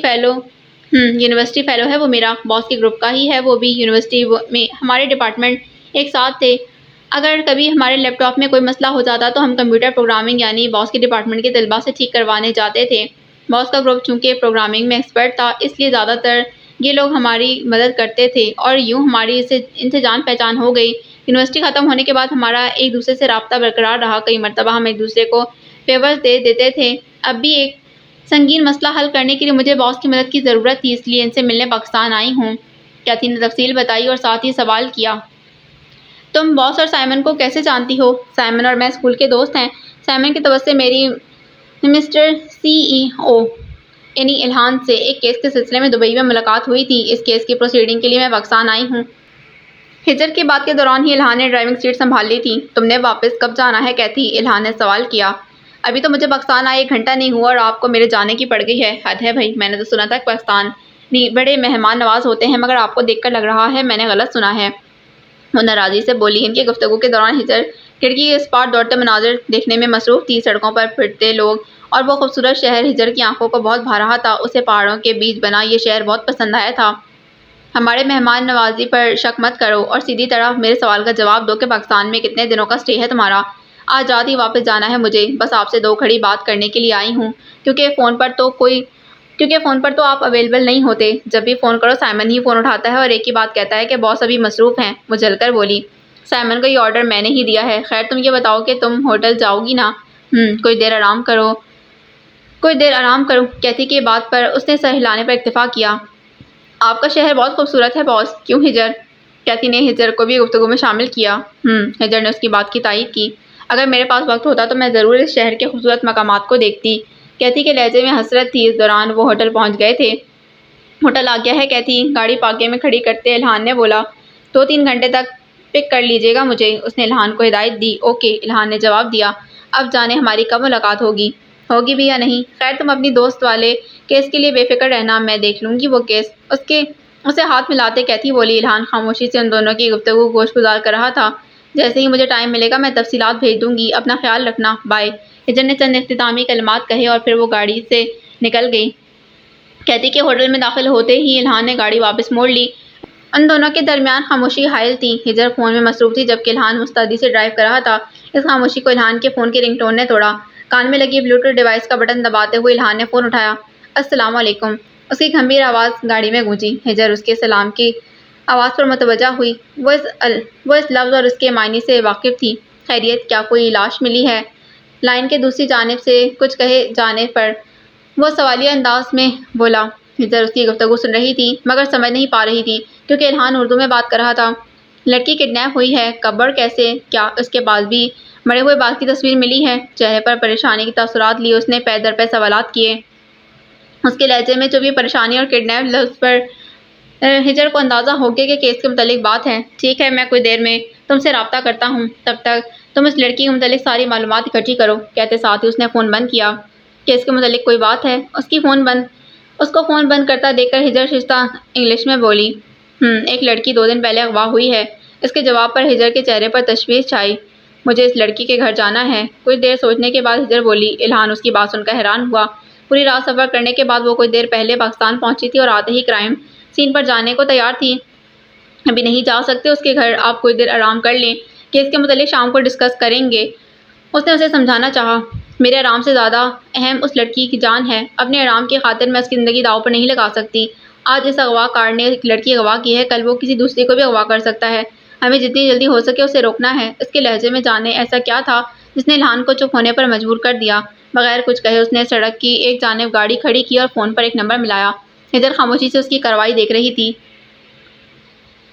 A: فیلو ہے، وہ میرا باس کے گروپ کا ہی ہے، وہ بھی یونیورسٹی میں ہمارے ڈپارٹمنٹ ایک ساتھ تھے۔ اگر کبھی ہمارے لیپ ٹاپ میں کوئی مسئلہ ہو جاتا تو ہم کمپیوٹر پروگرامنگ یعنی باس کے ڈپارٹمنٹ کے طلباء سے ٹھیک کروانے جاتے تھے۔ باس کا گروپ چونکہ پروگرامنگ میں ایکسپرٹ تھا، اس لیے زیادہ تر یہ لوگ ہماری مدد کرتے تھے اور یوں ہماری ان سے جان پہچان ہو گئی۔ یونیورسٹی ختم ہونے کے بعد ہمارا ایک دوسرے سے رابطہ برقرار رہا، کئی مرتبہ ہم ایک دوسرے کو فیورز دے دیتے تھے۔ اب بھی ایک سنگین مسئلہ حل کرنے کے لیے مجھے باس کی مدد کی ضرورت تھی، اس لیے ان سے ملنے پاکستان آئی ہوں۔ کیتھی نے تفصیل بتائی اور ساتھ ہی سوال کیا، تم باس اور سائمن کو کیسے جانتی ہو؟ سائمن اور میں اسکول کے دوست ہیں۔ سائمن کی طرف سے میری مسٹر CEO یعنی الہان سے ایک کیس کے سلسلے میں دبئی میں ملاقات ہوئی تھی۔ اس کیس کی پروسیڈنگ کے لیے میں پاکستان آئی ہوں۔ ہجر کی بات کے دوران ہی الہان نے ڈرائیونگ سیٹ سنبھال لی تھی۔ تم نے واپس کب جانا ہے کیتھی؟ الہان نے سوال کیا۔ ابھی تو مجھے پاکستان آئے 1 گھنٹہ نہیں ہوا اور آپ کو میرے جانے کی پڑ گئی ہے، حد ہے بھائی۔ میں نے تو سنا تھا کہ پاکستانی بڑے مہمان نواز ہوتے ہیں، مگر آپ کو دیکھ کر لگ رہا ہے میں نے غلط سنا ہے، وہ ناراضی سے بولی۔ ان کی گفتگو کے دوران ہجر کھڑکی کے اس پار دوڑتے مناظر دیکھنے میں مصروف تھی، سڑکوں پر پھرتے لوگ اور وہ خوبصورت شہر۔ ہجر کی آنکھوں کو بہت بھا رہا تھا، اسے پہاڑوں کے بیچ بنا یہ شہر بہت پسند آیا تھا۔ ہمارے مہمان نوازی پر شک مت کرو اور سیدھی طرح میرے سوال کا جواب دو کہ پاکستان میں کتنے دنوں کا اسٹے ہے تمہارا؟ آج رات ہی واپس جانا ہے مجھے، بس آپ سے 2 گھڑی بات کرنے کے لیے آئی ہوں، کیونکہ فون پر تو آپ اویلیبل نہیں ہوتے۔ جب بھی فون کرو سائمن ہی فون اٹھاتا ہے اور ایک ہی بات کہتا ہے کہ باس ابھی مصروف ہیں، وہ جل کر بولی۔ سائمن کو یہ آرڈر میں نے ہی دیا ہے۔ خیر تم یہ بتاؤ کہ تم ہوٹل جاؤ گی نا؟ کوئی دیر آرام کرو۔ کیتھی کی بات پر اس نے سر ہلانے پر اکتفا کیا۔ آپ کا شہر بہت خوبصورت ہے باس، کیوں ہجر؟ کیتھی نے ہجر کو بھی گفتگو میں شامل کیا۔ ہجر نے اس کی بات کی تائید کی۔ اگر میرے پاس وقت ہوتا تو میں ضرور اس شہر کے خوبصورت مقامات کو دیکھتی۔ کیتھی کے لہجے میں حسرت تھی۔ اس دوران وہ ہوٹل پہنچ گئے تھے۔ ہوٹل آ گیا ہے کیتھی، گاڑی پارکنگ میں کھڑی کرتے الہان نے بولا۔ 2-3 گھنٹے تک پک کر لیجیے گا مجھے، اس نے الہان کو ہدایت دی۔ اوکے، الہان نے جواب دیا۔ اب جانے ہماری کب ملاقات ہوگی بھی یا نہیں؟ خیر تم اپنی دوست والے کیس کے لیے بے فکر رہنا، میں دیکھ لوں گی وہ کیس، اسے ہاتھ ملاتے کیتھی بولی۔ الہان خاموشی سے ان دونوں کی گفتگو گوش گزار کر رہا تھا۔ جیسے ہی مجھے ٹائم ملے گا میں تفصیلات بھیج دوں گی، اپنا خیال رکھنا، بائے۔ ہجر نے چند اختتامی کلمات کہے اور پھر وہ گاڑی سے نکل گئی۔ کیتھی کے ہوٹل میں داخل ہوتے ہی الہان نے گاڑی واپس موڑ لی۔ ان دونوں کے درمیان خاموشی حائل تھی۔ ہجر فون میں مصروف تھی جبکہ الہان مستعدی سے ڈرائیو کر رہا تھا۔ اس خاموشی کو الہان کے فون کی رنگ ٹون نے توڑا۔ کان میں لگی بلوٹوتھ ڈیوائس کا بٹن دباتے ہوئے الہان نے فون اٹھایا۔ السلام علیکم، اس کی گھمبیر آواز گاڑی میں گونجی۔ ہجر اس کے سلام کی آواز پر متوجہ ہوئی۔ وہ اس لفظ اور اس کے معنی سے واقف تھی۔ خیریت، کیا کوئی لاش ملی ہے؟ لائن کے دوسری جانب سے کچھ کہے جانے پر وہ سوالیہ انداز میں بولا۔ ہجر اس کی گفتگو سن رہی تھی مگر سمجھ نہیں پا رہی تھی کیونکہ الہان اردو میں بات کر رہا تھا۔ لڑکی کڈنیپ ہوئی ہے، کب اور کیسے؟ کیا اس کے پاس بھی مرے ہوئے باز کی تصویر ملی ہے؟ چہرے پر پریشانی کی تاثرات لیے اس نے پے در پے سوالات کیے۔ اس کے لہجے میں چبھی پریشانی اور کڈنیپ لفظ پر ہجر کو اندازہ ہو گیا کہ کیس کے متعلق بات ہے۔ ٹھیک ہے، میں کچھ دیر میں تم سے رابطہ کرتا ہوں، تب تک تم اس لڑکی کے متعلق ساری معلومات اکٹھی کرو، کہتے ساتھ ہی اس نے فون بند کیا۔ کیس کے متعلق کوئی بات ہے؟ اس کو فون بند کرتا دیکھ کر ہجر شائستہ انگلش میں بولی۔ ایک لڑکی 2 دن پہلے اغوا ہوئی ہے۔ اس کے جواب پر ہجر کے چہرے پر تشویش چھائی۔ مجھے اس لڑکی کے گھر جانا ہے۔ کچھ دیر سوچنے کے بعد ہجر بولی۔ الہان اس کی بات سن کر حیران ہوا۔ پوری رات سفر کرنے کے بعد وہ کچھ دیر پہلے پاکستان پہنچی تھی اور آتے ہی کرائم سین پر جانے کو تیار تھی۔ ابھی نہیں جا سکتے اس کے گھر، آپ کچھ دیر آرام کر لیں، کیس کے متعلق شام کو ڈسکس کریں گے، اس نے اسے سمجھانا چاہا۔ میرے آرام سے زیادہ اہم اس لڑکی کی جان ہے، اپنے آرام کی خاطر میں اس کی زندگی داؤ پر نہیں لگا سکتی۔ آج اس اغوا کار نے ایک لڑکی اغوا کی ہے، کل وہ کسی دوسری کو بھی اغوا کر سکتا ہے، ہمیں جتنی جلدی ہو سکے اسے روکنا ہے۔ اس کے لہجے میں جانے ایسا کیا تھا جس نے الہان کو چپ ہونے پر مجبور کر دیا۔ بغیر کچھ کہے اس نے سڑک کی ایک جانب گاڑی کھڑی کی اور فون پر ایک نمبر ملایا۔ ہجر خاموشی سے اس کی کارروائی دیکھ رہی تھی۔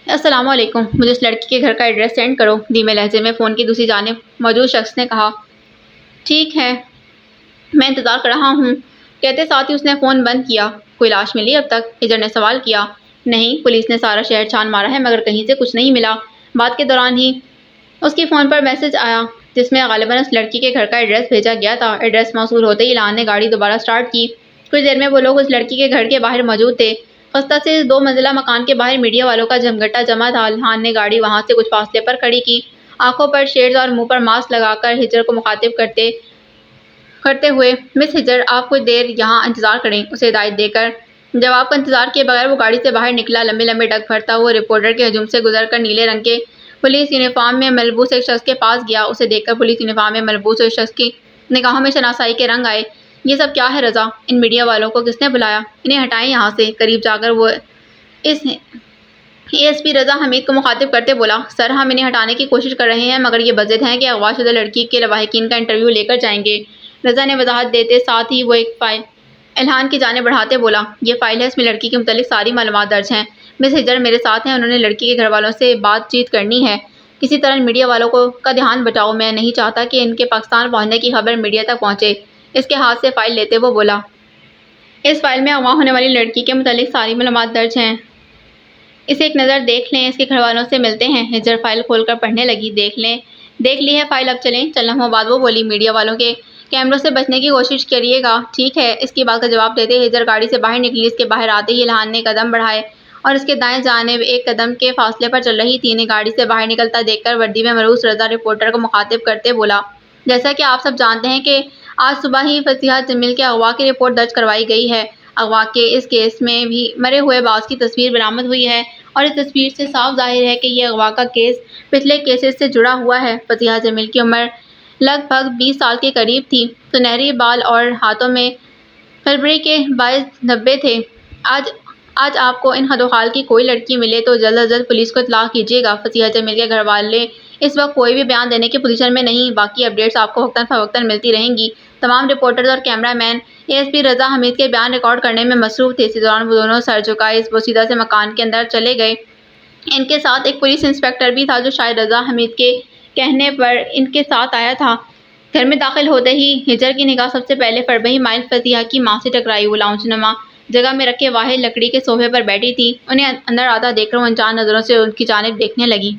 A: السلام علیکم، مجھے اس لڑکی کے گھر کا ایڈریس سینڈ کرو، دھیمے لہجے میں فون کی دوسری جانب موجود شخص نے کہا۔ ٹھیک ہے، میں انتظار کر رہا ہوں، کہتے ساتھ ہی اس نے فون بند کیا۔ کوئی لاش ملی اب تک؟ ہجر نے سوال کیا۔ نہیں، پولیس نے سارا شہر چھان مارا ہے مگر کہیں سے کچھ نہیں ملا۔ بات کے دوران ہی اس کی فون پر میسج آیا جس میں غالباً اس لڑکی کے گھر کا ایڈریس بھیجا گیا تھا۔ ایڈریس موصول ہوتے ہی الہان نے گاڑی دوبارہ سٹارٹ کی کچھ دیر میں وہ لوگ اس لڑکی کے گھر کے باہر موجود تھے۔ خستہ سے 2 منزلہ مکان کے باہر میڈیا والوں کا جمگٹا جمع تھا۔ الہان نے گاڑی وہاں سے کچھ فاصلے پر کھڑی کی، آنکھوں پر شیڈز اور منہ پر ماسک لگا کر ہجر کو مخاطب کرتے ہوئے، مس ہجر، آپ کچھ دیر یہاں انتظار کریں، اسے ہدایت دے کر۔ جواب کا انتظار کیے بغیر وہ گاڑی سے باہر نکلا۔ لمبے لمبے ڈگ پھرتا ہوا رپورٹر کے ہجوم سے گزر کر نیلے رنگ کے پولیس یونیفارم میں ملبوس ایک شخص کے پاس گیا۔ اسے دیکھ کر پولیس یونیفارم میں ملبوس اس شخص کی نگاہوں میں شناسائی کے رنگ آئے۔ یہ سب کیا ہے رضا؟ ان میڈیا والوں کو کس نے بلایا؟ انہیں ہٹائیں یہاں سے۔ قریب جا کر وہ اے ایس پی رضا حمید کو مخاطب کرتے بولا، سر، ہم انہیں ہٹانے کی کوشش کر رہے ہیں، مگر یہ بضد ہیں کہ اغوا شدہ لڑکی کے لواحقین کا انٹرویو لے کر جائیں گے۔ رضا نے وضاحت دیتے ساتھ ہی وہ ایک فائل الہان کی جانب بڑھاتے بولا، یہ فائل ہے، اس میں لڑکی کے متعلق ساری معلومات درج ہیں۔ مس ہجر میرے ساتھ ہیں، انہوں نے لڑکی کے گھر والوں سے بات چیت کرنی ہے۔ کسی طرح ان میڈیا والوں کا دھیان بٹاؤ، میں نہیں چاہتا کہ ان کے پاکستان پہنچنے کی خبر میڈیا تک پہنچے۔ اس کے ہاتھ سے فائل لیتے وہ بولا، اس فائل میں اغوا ہونے والی لڑکی کے متعلق ساری معلومات درج ہیں، اسے ایک نظر دیکھ لیں، اس کے گھر والوں سے ملتے ہیں۔ ہجر فائل کھول کر پڑھنے لگی، دیکھ لی ہے فائل، اب چلیں۔ چند لمحوں بعد وہ بولی، میڈیا والوں کے کیمروں سے بچنے کی کوشش کریے گا، ٹھیک ہے؟ اس کی بات کا جواب دیتے ہجر گاڑی سے باہر نکلی۔ اس کے باہر آتے ہی الہان نے قدم بڑھائے اور اس کے دائیں جانب ایک قدم کے فاصلے پر چل رہی تھی۔ انہیں گاڑی سے باہر نکلتا دیکھ کر وردی میں ملبوس رضا رپورٹر کو مخاطب کرتے بولا، جیسا کہ آپ سب جانتے ہیں کہ آج صبح ہی فصیحہ جمیل کے اغوا کی رپورٹ درج کروائی گئی ہے۔ اغوا کے اس کیس میں بھی مرے ہوئے باز کی تصویر برآمد ہوئی ہے اور اس تصویر سے صاف ظاہر ہے کہ یہ اغوا کا کیس پچھلے کیسز سے جڑا ہوا ہے۔ فصیحہ جمیل کی عمر لگ بھگ 20 سال کے قریب تھی، سنہری بال اور ہاتھوں میں کھلبڑی کے باعث دھبے تھے۔ آج آپ کو ان خدوخال کی کوئی لڑکی ملے تو جلد از جلد پولیس کو اطلاع کیجیے گا۔ فصیحہ جمیل کے گھر والے اس وقت کوئی بھی بیان دینے کی پوزیشن میں نہیں، باقی اپڈیٹس آپ کو وقتاً فوقتاً ملتی رہیں گی۔ تمام رپورٹرز اور camera main A S P رضا حمید کے بیان ریکارڈ کرنے میں مصروف تھے۔ اسی دوران وہ دونوں سر جھکائے اس بوسیدہ سے مکان کے اندر چلے گئے۔ ان کے ساتھ ایک پولیس انسپکٹر بھی تھا جو شاید رضا حمید کے کہنے پر ان کے ساتھ آیا تھا۔ گھر میں داخل ہوتے ہی ہجر کی نگاہ سب سے پہلے فربہی مائل فصیحہ کی ماں سے ٹکرائی۔ وہ لاؤنج نما جگہ میں رکھے واحد لکڑی کے صوفے پر بیٹھی تھی۔ انہیں اندر آتا دیکھ کر وہ انجان نظروں سے ان کی جانب دیکھنے لگی۔